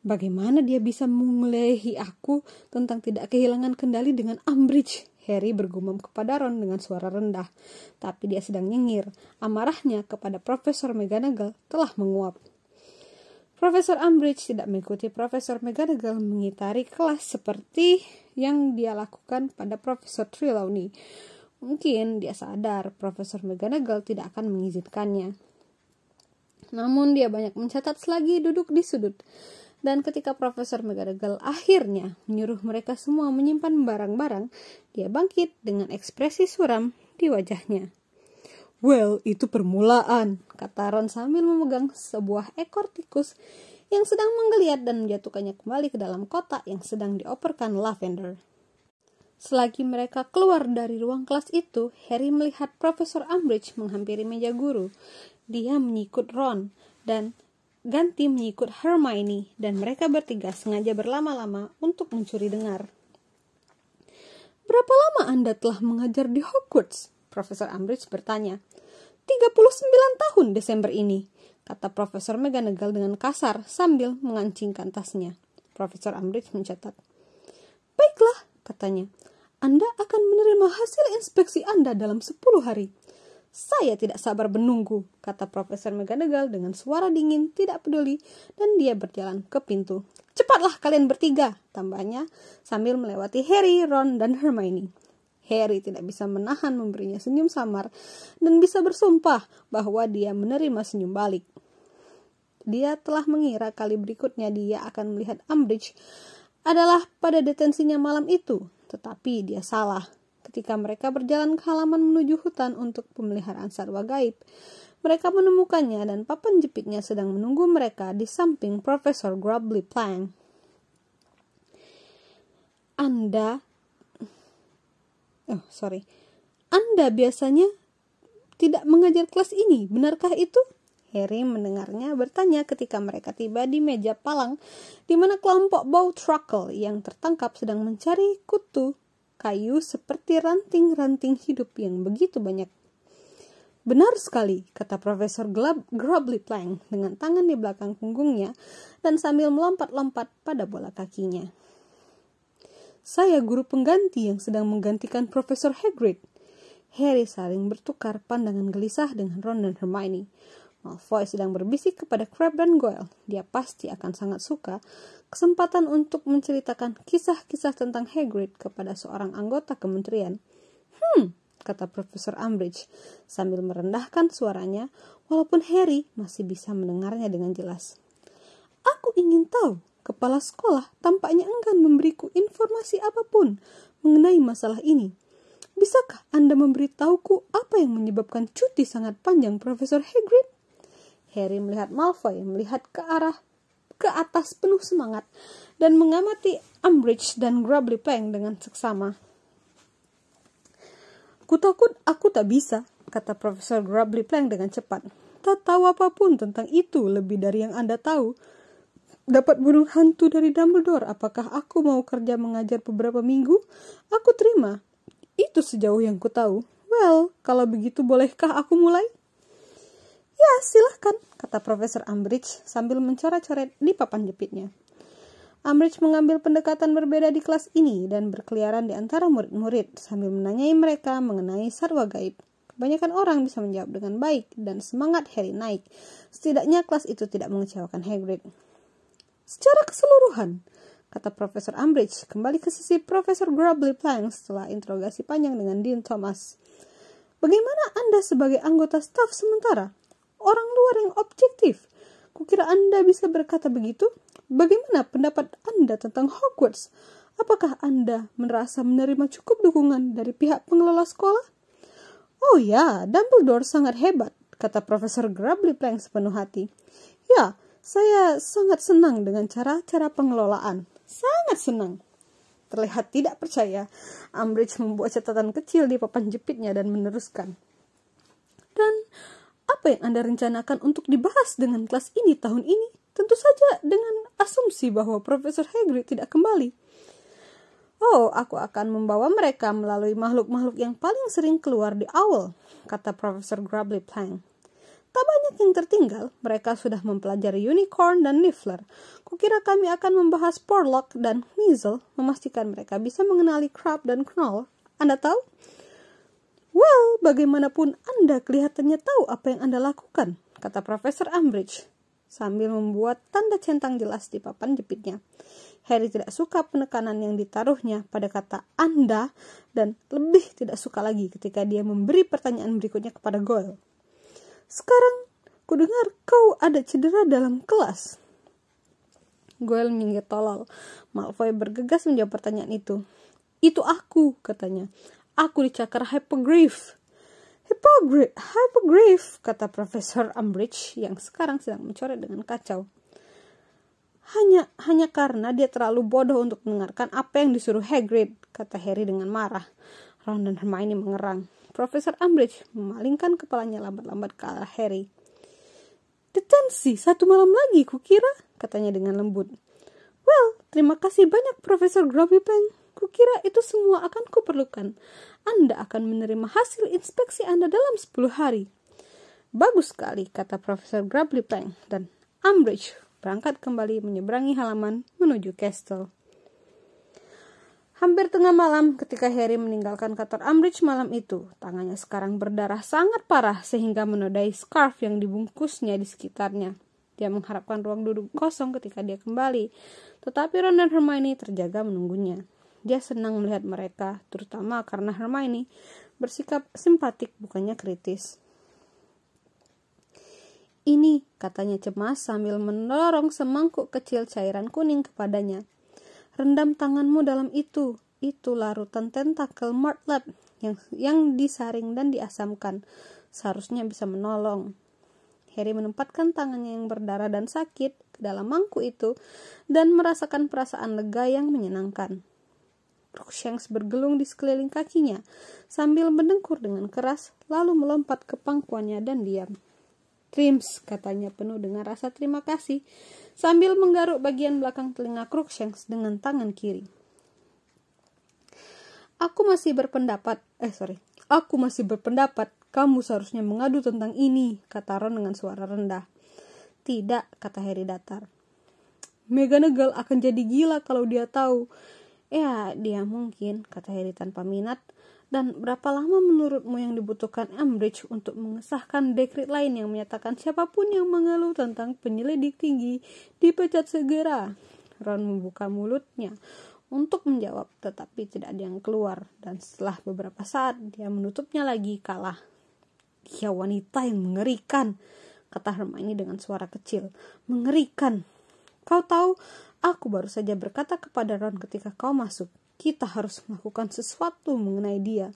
Bagaimana dia bisa mengelehi aku tentang tidak kehilangan kendali dengan Umbridge? Harry bergumam kepada Ron dengan suara rendah. Tapi dia sedang nyengir. Amarahnya kepada Profesor McGonagall telah menguap. Profesor Umbridge tidak mengikuti Profesor McGonagall mengitari kelas seperti yang dia lakukan pada Profesor Trelawney. Mungkin dia sadar Profesor McGonagall tidak akan mengizinkannya. Namun dia banyak mencatat selagi duduk di sudut. Dan ketika Profesor McGonagall akhirnya menyuruh mereka semua menyimpan barang-barang, dia bangkit dengan ekspresi suram di wajahnya. Well, itu permulaan, kata Ron sambil memegang sebuah ekor tikus yang sedang menggeliat dan menjatuhkannya kembali ke dalam kotak yang sedang dioperkan Lavender. Selagi mereka keluar dari ruang kelas itu, Harry melihat Profesor Umbridge menghampiri meja guru. Dia mengikut Ron dan ganti mengikut Hermione, dan mereka bertiga sengaja berlama-lama untuk mencuri dengar. Berapa lama Anda telah mengajar di Hogwarts? Profesor Umbridge bertanya. 39 tahun Desember ini, kata Profesor McGonagall dengan kasar sambil mengancingkan tasnya. Profesor Umbridge mencatat. Baiklah, katanya. Anda akan menerima hasil inspeksi Anda dalam 10 hari. Saya tidak sabar menunggu, kata Profesor McGonagall dengan suara dingin, tidak peduli, dan dia berjalan ke pintu. Cepatlah kalian bertiga, tambahnya sambil melewati Harry, Ron, dan Hermione. Harry tidak bisa menahan memberinya senyum samar dan bisa bersumpah bahwa dia menerima senyum balik. Dia telah mengira kali berikutnya dia akan melihat Umbridge adalah pada detensinya malam itu, tetapi dia salah. Ketika mereka berjalan ke halaman menuju hutan untuk pemeliharaan satwa gaib, mereka menemukannya dan papan jepitnya sedang menunggu mereka di samping Profesor Grubbly Plank. Anda biasanya tidak mengajar kelas ini, benarkah itu? Harry mendengarnya bertanya ketika mereka tiba di meja palang, di mana kelompok Bowtruckle yang tertangkap sedang mencari kutu kayu seperti ranting-ranting hidup yang begitu banyak. Benar sekali, kata Profesor Grubbly Plank dengan tangan di belakang punggungnya dan sambil melompat-lompat pada bola kakinya. Saya guru pengganti yang sedang menggantikan Profesor Hagrid. Harry saling bertukar pandangan gelisah dengan Ron dan Hermione. Malfoy sedang berbisik kepada Crabbe dan Goyle. Dia pasti akan sangat suka kesempatan untuk menceritakan kisah-kisah tentang Hagrid kepada seorang anggota kementerian. Kata Profesor Umbridge sambil merendahkan suaranya, walaupun Harry masih bisa mendengarnya dengan jelas. Aku ingin tahu, kepala sekolah tampaknya enggan memberiku informasi apapun mengenai masalah ini. Bisakah Anda memberitahuku apa yang menyebabkan cuti sangat panjang Profesor Hagrid? Harry melihat Malfoy melihat ke atas penuh semangat dan mengamati Umbridge dan Grubbly Plank dengan seksama. Kutakut aku tak bisa, kata Profesor Grubbly Plank dengan cepat. Tak tahu apapun tentang itu lebih dari yang Anda tahu. Dapat bunuh hantu dari Dumbledore, apakah aku mau kerja mengajar beberapa minggu? Aku terima. Itu sejauh yang ku tahu. Well, kalau begitu bolehkah aku mulai? Ya, silahkan, kata Profesor Umbridge sambil mencoret-coret di papan jepitnya. Umbridge mengambil pendekatan berbeda di kelas ini dan berkeliaran di antara murid-murid sambil menanyai mereka mengenai satwa gaib. Kebanyakan orang bisa menjawab dengan baik dan semangat Harry naik. Setidaknya kelas itu tidak mengecewakan Hagrid. Secara keseluruhan, kata Profesor Umbridge kembali ke sisi Profesor Grubbly Plank setelah interogasi panjang dengan Dean Thomas. Bagaimana Anda sebagai anggota staf sementara? Orang luar yang objektif. Kukira Anda bisa berkata begitu. Bagaimana pendapat Anda tentang Hogwarts? Apakah Anda merasa menerima cukup dukungan dari pihak pengelola sekolah? Oh ya, Dumbledore sangat hebat, kata Profesor Grubbly Plank sepenuh hati. Ya, saya sangat senang dengan cara-cara pengelolaan. Sangat senang. Terlihat tidak percaya, Umbridge membuat catatan kecil di papan jepitnya dan meneruskan. Dan apa yang Anda rencanakan untuk dibahas dengan kelas ini tahun ini? Tentu saja dengan asumsi bahwa Profesor Hagrid tidak kembali. Oh, aku akan membawa mereka melalui makhluk-makhluk yang paling sering keluar di Owl, kata Profesor Grubbly Plank. Tak banyak yang tertinggal, mereka sudah mempelajari Unicorn dan Niffler. Kukira kami akan membahas Porlock dan Weasel, memastikan mereka bisa mengenali Crabbe dan Knoll. Anda tahu? Well, bagaimanapun Anda kelihatannya tahu apa yang Anda lakukan, kata Profesor Umbridge, sambil membuat tanda centang jelas di papan jepitnya. Harry tidak suka penekanan yang ditaruhnya pada kata Anda dan lebih tidak suka lagi ketika dia memberi pertanyaan berikutnya kepada Goyle. Sekarang, kudengar kau ada cedera dalam kelas. Goyle menyinggir tolol. Malfoy bergegas menjawab pertanyaan itu. Itu aku, katanya. Aku dicakar Hippogriff. Hippogriff, kata Profesor Umbridge yang sekarang sedang mencoret dengan kacau. Hanya karena dia terlalu bodoh untuk mendengarkan apa yang disuruh Hagrid, kata Harry dengan marah. Ron dan Hermione mengerang. Profesor Umbridge memalingkan kepalanya lambat-lambat ke arah Harry. Detensi 1 malam lagi, kukira, katanya dengan lembut. Well, terima kasih banyak Profesor Grubbly Plank. kukira itu semua akan kuperlukan. Anda akan menerima hasil inspeksi Anda dalam 10 hari. Bagus sekali, kata Profesor Grubbly Plank, dan Umbridge berangkat kembali menyeberangi halaman menuju Castle. Hampir tengah malam ketika Harry meninggalkan kantor Umbridge malam itu. Tangannya sekarang berdarah sangat parah sehingga menodai scarf yang dibungkusnya di sekitarnya. Dia mengharapkan ruang duduk kosong ketika dia kembali, tetapi Ron dan Hermione terjaga menunggunya. Dia senang melihat mereka, terutama karena Hermione bersikap simpatik bukannya kritis. Ini, katanya cemas sambil mendorong semangkuk kecil cairan kuning kepadanya. Rendam tanganmu dalam itu larutan tentakel Murtlap yang disaring dan diasamkan. Seharusnya bisa menolong. Harry menempatkan tangannya yang berdarah dan sakit ke dalam mangkuk itu dan merasakan perasaan lega yang menyenangkan. Crookshanks bergelung di sekeliling kakinya sambil mendengkur dengan keras, lalu melompat ke pangkuannya dan diam. Trims, katanya penuh dengan rasa terima kasih sambil menggaruk bagian belakang telinga Crookshanks dengan tangan kiri. Aku masih berpendapat kamu seharusnya mengadu tentang ini, kata Ron dengan suara rendah. Tidak, kata Harry datar. McGonagall akan jadi gila kalau dia tahu. Ya, dia mungkin, kata Harry tanpa minat. Dan berapa lama menurutmu yang dibutuhkan Umbridge untuk mengesahkan dekret lain yang menyatakan siapapun yang mengeluh tentang penyelidik tinggi dipecat segera? Ron membuka mulutnya untuk menjawab, tetapi tidak ada yang keluar. Dan setelah beberapa saat, dia menutupnya lagi kalah. Dia wanita yang mengerikan, kata Hermione dengan suara kecil. Mengerikan. Kau tahu, aku baru saja berkata kepada Ron ketika kau masuk. Kita harus melakukan sesuatu mengenai dia.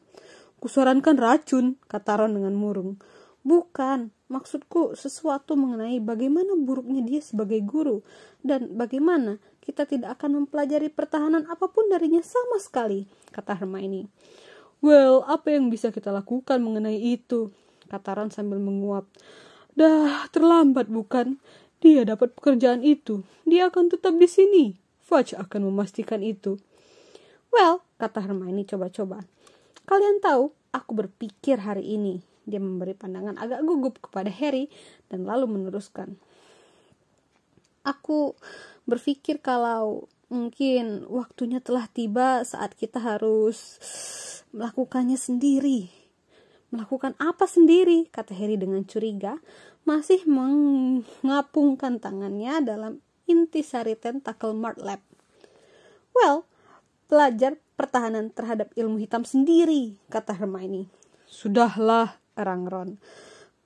Kusarankan racun, kata Ron dengan murung. Bukan, maksudku sesuatu mengenai bagaimana buruknya dia sebagai guru. Dan bagaimana kita tidak akan mempelajari pertahanan apapun darinya sama sekali, kata Hermione. Well, apa yang bisa kita lakukan mengenai itu? Kata Ron sambil menguap. Dah terlambat bukan? Dia dapat pekerjaan itu. Dia akan tetap di sini. Fudge akan memastikan itu. Well, kata Hermione coba-coba. Kalian tahu, aku berpikir hari ini. Dia memberi pandangan agak gugup kepada Harry dan lalu meneruskan. Aku berpikir kalau mungkin waktunya telah tiba saat kita harus melakukannya sendiri. Melakukan apa sendiri? Kata Harry dengan curiga, masih mengapungkan tangannya dalam intisari tentakel Murtlap. Well, belajar pertahanan terhadap ilmu hitam sendiri, kata Hermione. Sudahlah, erang Ron.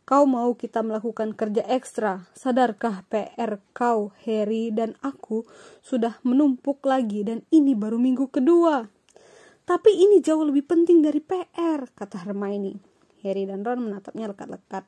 Kau mau kita melakukan kerja ekstra? Sadarkah PR kau, Harry, dan aku sudah menumpuk lagi dan ini baru minggu kedua. Tapi ini jauh lebih penting dari PR, kata Hermione. Harry dan Ron menatapnya lekat-lekat.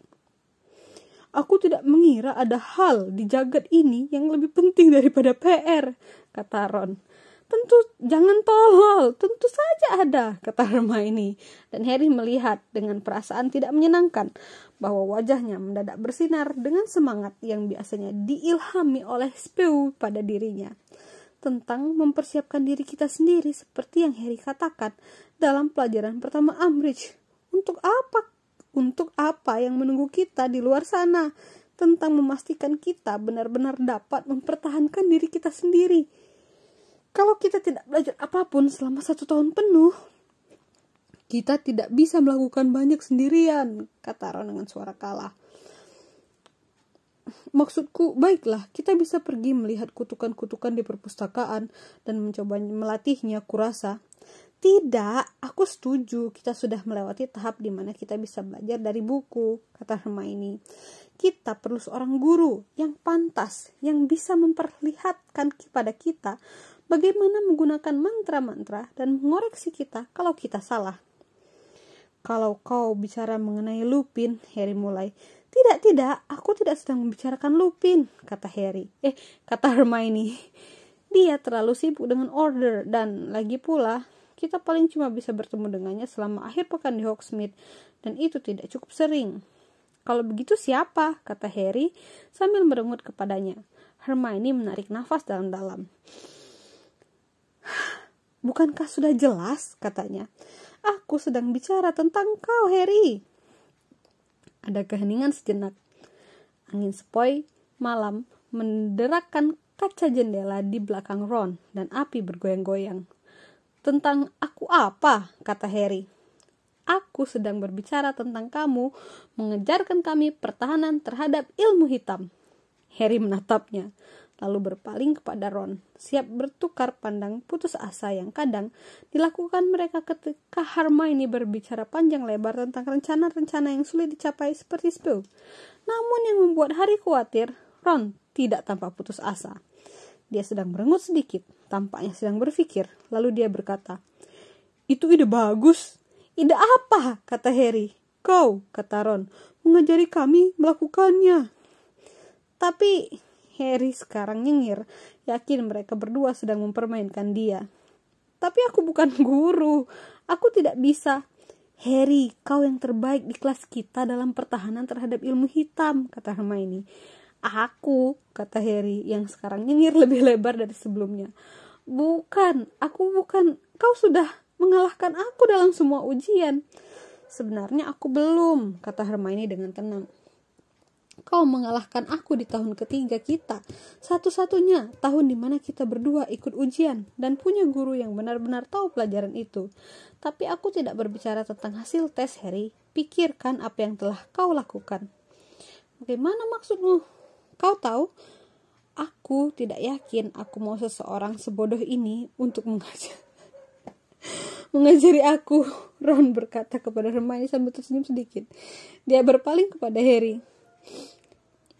Aku tidak mengira ada hal di jagat ini yang lebih penting daripada PR, kata Ron. Tentu, jangan tolol, tentu saja ada, kata Hermione. Dan Harry melihat dengan perasaan tidak menyenangkan bahwa wajahnya mendadak bersinar dengan semangat yang biasanya diilhami oleh Spew pada dirinya. Tentang mempersiapkan diri kita sendiri seperti yang Harry katakan dalam pelajaran pertama Umbridge. Untuk apa? Untuk apa yang menunggu kita di luar sana? Tentang memastikan kita benar-benar dapat mempertahankan diri kita sendiri. Kalau kita tidak belajar apapun selama 1 tahun penuh, kita tidak bisa melakukan banyak sendirian, kata Ron dengan suara kalah. Maksudku, baiklah, kita bisa pergi melihat kutukan-kutukan di perpustakaan dan mencoba melatihnya, kurasa. Tidak, aku setuju. Kita sudah melewati tahap di mana kita bisa belajar dari buku, kata Hermione. Kita perlu seorang guru yang pantas, yang bisa memperlihatkan kepada kita bagaimana menggunakan mantra-mantra dan mengoreksi kita kalau kita salah. Kalau kau bicara mengenai Lupin, Harry mulai. Tidak, aku tidak sedang membicarakan Lupin, kata Hermione. Dia terlalu sibuk dengan Order dan lagi pula kita paling cuma bisa bertemu dengannya selama akhir pekan di Hogsmeade dan itu tidak cukup sering. Kalau begitu siapa? Kata Harry sambil merengut kepadanya. Hermione menarik nafas dalam-dalam. Bukankah sudah jelas, katanya. Aku sedang bicara tentang kau, Harry. Ada keheningan sejenak. Angin sepoi malam menderakkan kaca jendela di belakang Ron dan api bergoyang-goyang. Tentang aku apa? Kata Harry. Aku sedang berbicara tentang kamu mengejarkan kami pertahanan terhadap ilmu hitam. Harry menatapnya, lalu berpaling kepada Ron, siap bertukar pandang putus asa yang kadang dilakukan mereka ketika Hermione berbicara panjang lebar tentang rencana-rencana yang sulit dicapai seperti spill. Namun yang membuat Harry khawatir, Ron tidak tampak putus asa. Dia sedang merengut sedikit, tampaknya sedang berpikir, lalu dia berkata, "Itu ide bagus." "Ide apa?" kata Harry. "Kau," kata Ron, "mengajari kami melakukannya." Tapi Harry sekarang nyengir, yakin mereka berdua sedang mempermainkan dia. "Tapi aku bukan guru, aku tidak bisa." "Harry, kau yang terbaik di kelas kita dalam pertahanan terhadap ilmu hitam," kata Hermione. "Aku," kata Harry yang sekarang nyengir lebih lebar dari sebelumnya. Aku bukan. Kau sudah mengalahkan aku dalam semua ujian." "Sebenarnya aku belum," kata Hermione dengan tenang. "Kau mengalahkan aku di tahun ketiga kita, satu-satunya tahun di mana kita berdua ikut ujian dan punya guru yang benar-benar tahu pelajaran itu. Tapi aku tidak berbicara tentang hasil tes, Harry. Pikirkan apa yang telah kau lakukan." "Bagaimana maksudmu?" "Kau tahu, aku tidak yakin aku mau seseorang sebodoh ini untuk mengajari aku," Ron berkata kepada Hermione sambil tersenyum sedikit. Dia berpaling kepada Harry.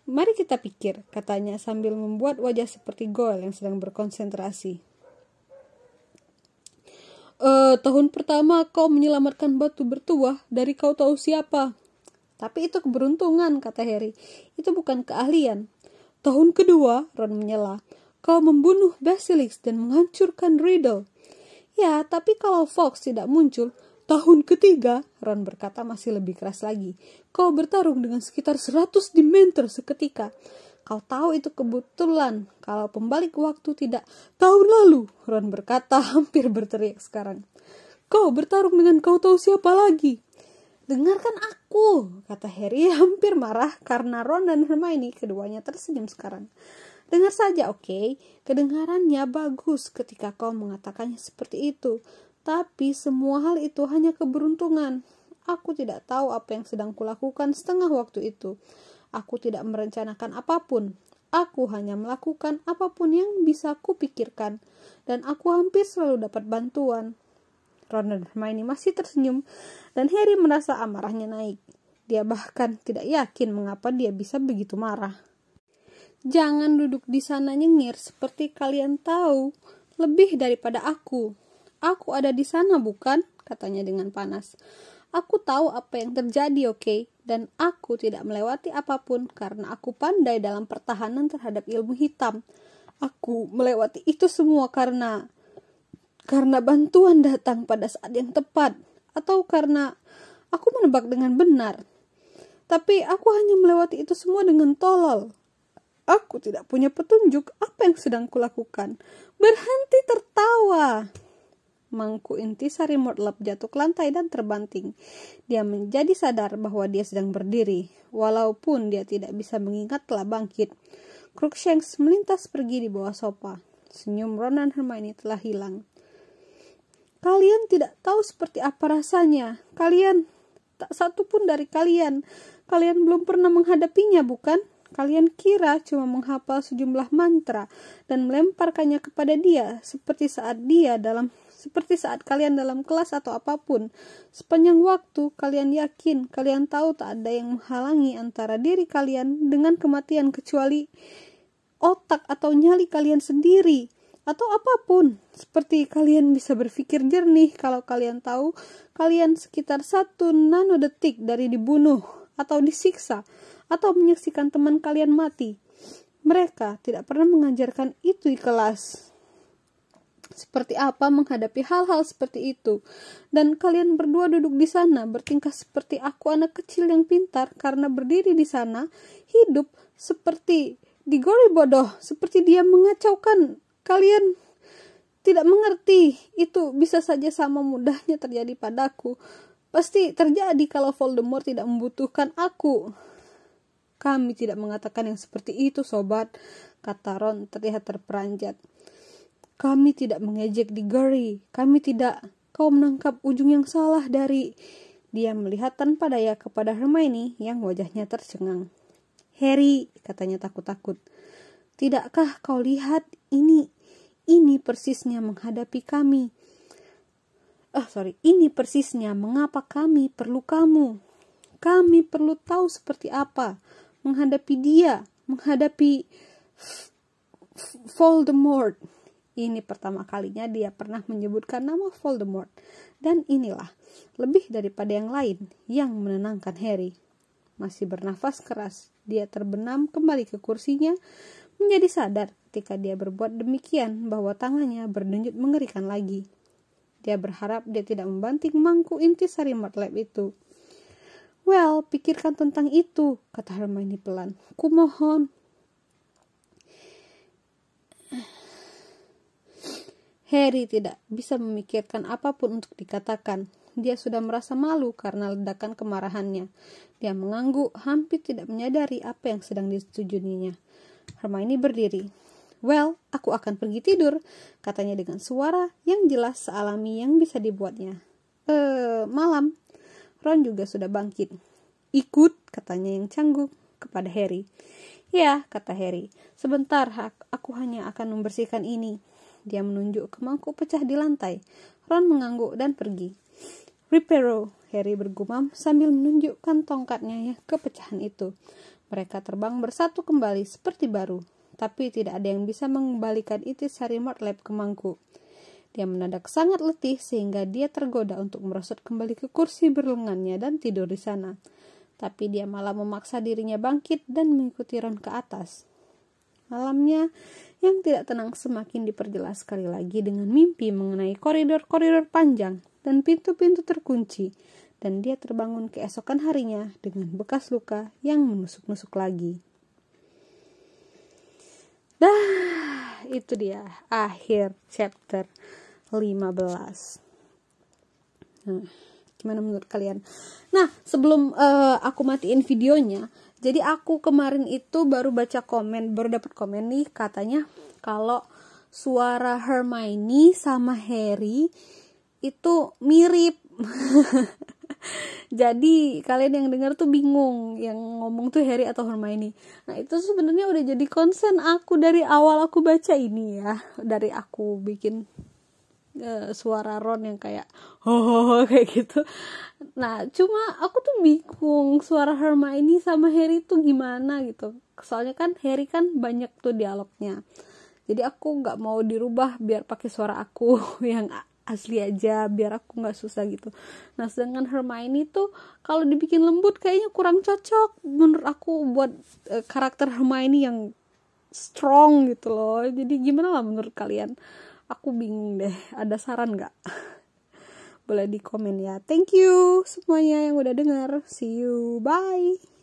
"Mari kita pikir," katanya sambil membuat wajah seperti Goyle yang sedang berkonsentrasi. Tahun pertama kau menyelamatkan batu bertuah dari kau tahu siapa." "Tapi itu keberuntungan," kata Harry. "Itu bukan keahlian." "Tahun kedua," Ron menyela, "kau membunuh Basilisk dan menghancurkan Riddle." "Ya, tapi kalau Fox tidak muncul." "Tahun ketiga," Ron berkata masih lebih keras lagi, "kau bertarung dengan sekitar 100 Dementor seketika. Kau tahu itu kebetulan kalau pembalik waktu tidak." "Tahun lalu," Ron berkata hampir berteriak sekarang, "kau bertarung dengan kau tahu siapa lagi." "Dengarkan aku," kata Harry hampir marah karena Ron dan Hermione keduanya tersenyum sekarang. "Dengar saja, oke? Kedengarannya bagus ketika kau mengatakannya seperti itu. Tapi semua hal itu hanya keberuntungan. Aku tidak tahu apa yang sedang kulakukan setengah waktu itu. Aku tidak merencanakan apapun. Aku hanya melakukan apapun yang bisa kupikirkan. Dan aku hampir selalu dapat bantuan." Ron dan Hermione masih tersenyum dan Harry merasa amarahnya naik. Dia bahkan tidak yakin mengapa dia bisa begitu marah. "Jangan duduk di sana nyengir seperti kalian tahu lebih daripada aku. Aku ada di sana, bukan?" katanya dengan panas. "Aku tahu apa yang terjadi, oke? Dan aku tidak melewati apapun karena aku pandai dalam pertahanan terhadap ilmu hitam. Aku melewati itu semua karena bantuan datang pada saat yang tepat, atau karena aku menebak dengan benar. Tapi aku hanya melewati itu semua dengan tolol. Aku tidak punya petunjuk apa yang sedang kulakukan." "Berhenti tertawa!" Mangku intisari Mordlap jatuh ke lantai dan terbanting. Dia menjadi sadar bahwa dia sedang berdiri, walaupun dia tidak bisa mengingat telah bangkit. Crookshanks melintas pergi di bawah sofa. Senyum Ron dan Hermione telah hilang. "Kalian tidak tahu seperti apa rasanya. Tak satu pun dari kalian belum pernah menghadapinya, bukan? Kalian kira cuma menghafal sejumlah mantra dan melemparkannya kepada dia seperti saat kalian dalam kelas atau apapun. Sepanjang waktu kalian yakin, kalian tahu tak ada yang menghalangi antara diri kalian dengan kematian kecuali otak atau nyali kalian sendiri. Atau apapun. Seperti kalian bisa berpikir jernih kalau kalian tahu kalian sekitar 1 nanodetik dari dibunuh atau disiksa atau menyaksikan teman kalian mati. Mereka tidak pernah mengajarkan itu di kelas. Seperti apa menghadapi hal-hal seperti itu. Dan kalian berdua duduk di sana bertingkah seperti aku anak kecil yang pintar karena berdiri di sana hidup seperti digori bodoh, seperti dia mengacaukan kalian tidak mengerti. Itu bisa saja sama mudahnya terjadi padaku. Pasti terjadi kalau Voldemort tidak membutuhkan aku. Kami tidak mengatakan yang seperti itu, sobat, kata Ron terlihat terperanjat. Kami tidak mengejek Diggory. Kami tidak. Kau menangkap ujung yang salah dari... Dia melihat tanpa daya kepada Hermione yang wajahnya tercengang. Harry, katanya takut-takut. Tidakkah kau lihat ini persisnya menghadapi kami. Ini persisnya mengapa kami perlu kamu. Kami perlu tahu seperti apa menghadapi dia, menghadapi Voldemort. Ini pertama kalinya dia pernah menyebutkan nama Voldemort. Dan inilah, lebih daripada yang lain, yang menenangkan Harry. Masih bernafas keras, dia terbenam kembali ke kursinya, menjadi sadar ketika dia berbuat demikian bahwa tangannya berdenyut mengerikan lagi. Dia berharap dia tidak membanting mangkuk intisari Mudlab itu. Well, pikirkan tentang itu, kata Hermione pelan. Kumohon. Harry tidak bisa memikirkan apapun untuk dikatakan. Dia sudah merasa malu karena ledakan kemarahannya. Dia mengangguk, hampir tidak menyadari apa yang sedang disetujuninya. Hermione berdiri. Well, aku akan pergi tidur, katanya dengan suara yang jelas sealami yang bisa dibuatnya. Malam. Ron juga sudah bangkit. Ikut, katanya yang canggung kepada Harry. Ya, kata Harry. Sebentar, aku hanya akan membersihkan ini. Dia menunjuk ke mangkuk pecah di lantai. Ron mengangguk dan pergi. Reparo, Harry bergumam sambil menunjukkan tongkatnya ke pecahan itu. Mereka terbang bersatu kembali seperti baru. Tapi tidak ada yang bisa mengembalikan intisari Mudlab ke mangkuk. Dia mendadak sangat letih sehingga dia tergoda untuk merosot kembali ke kursi berlengannya dan tidur di sana. Tapi dia malah memaksa dirinya bangkit dan mengikuti Ron ke atas. Malamnya yang tidak tenang semakin diperjelas sekali lagi dengan mimpi mengenai koridor-koridor panjang dan pintu-pintu terkunci. Dan dia terbangun keesokan harinya dengan bekas luka yang menusuk-nusuk lagi. Itu dia akhir chapter 15. Gimana menurut kalian? Nah, sebelum aku matiin videonya, jadi aku kemarin itu baru dapat komen nih, katanya kalau suara Hermione sama Harry itu mirip. Jadi kalian yang dengar tuh bingung yang ngomong tuh Harry atau Hermione. Nah, itu sebenarnya udah jadi concern aku dari awal aku baca ini ya. Dari aku bikin suara Ron yang kayak kayak gitu. Nah, cuma aku tuh bingung suara Hermione sama Harry tuh gimana gitu. Soalnya kan Harry kan banyak tuh dialognya. Jadi aku nggak mau dirubah biar pakai suara aku yang asli aja biar aku nggak susah gitu. Nah, sedangkan Hermione tuh kalau dibikin lembut kayaknya kurang cocok menurut aku buat karakter Hermione yang strong gitu loh. Jadi gimana lah menurut kalian? Aku bingung deh. Ada saran nggak? Boleh di komen ya. Thank you semuanya yang udah denger. See you. Bye.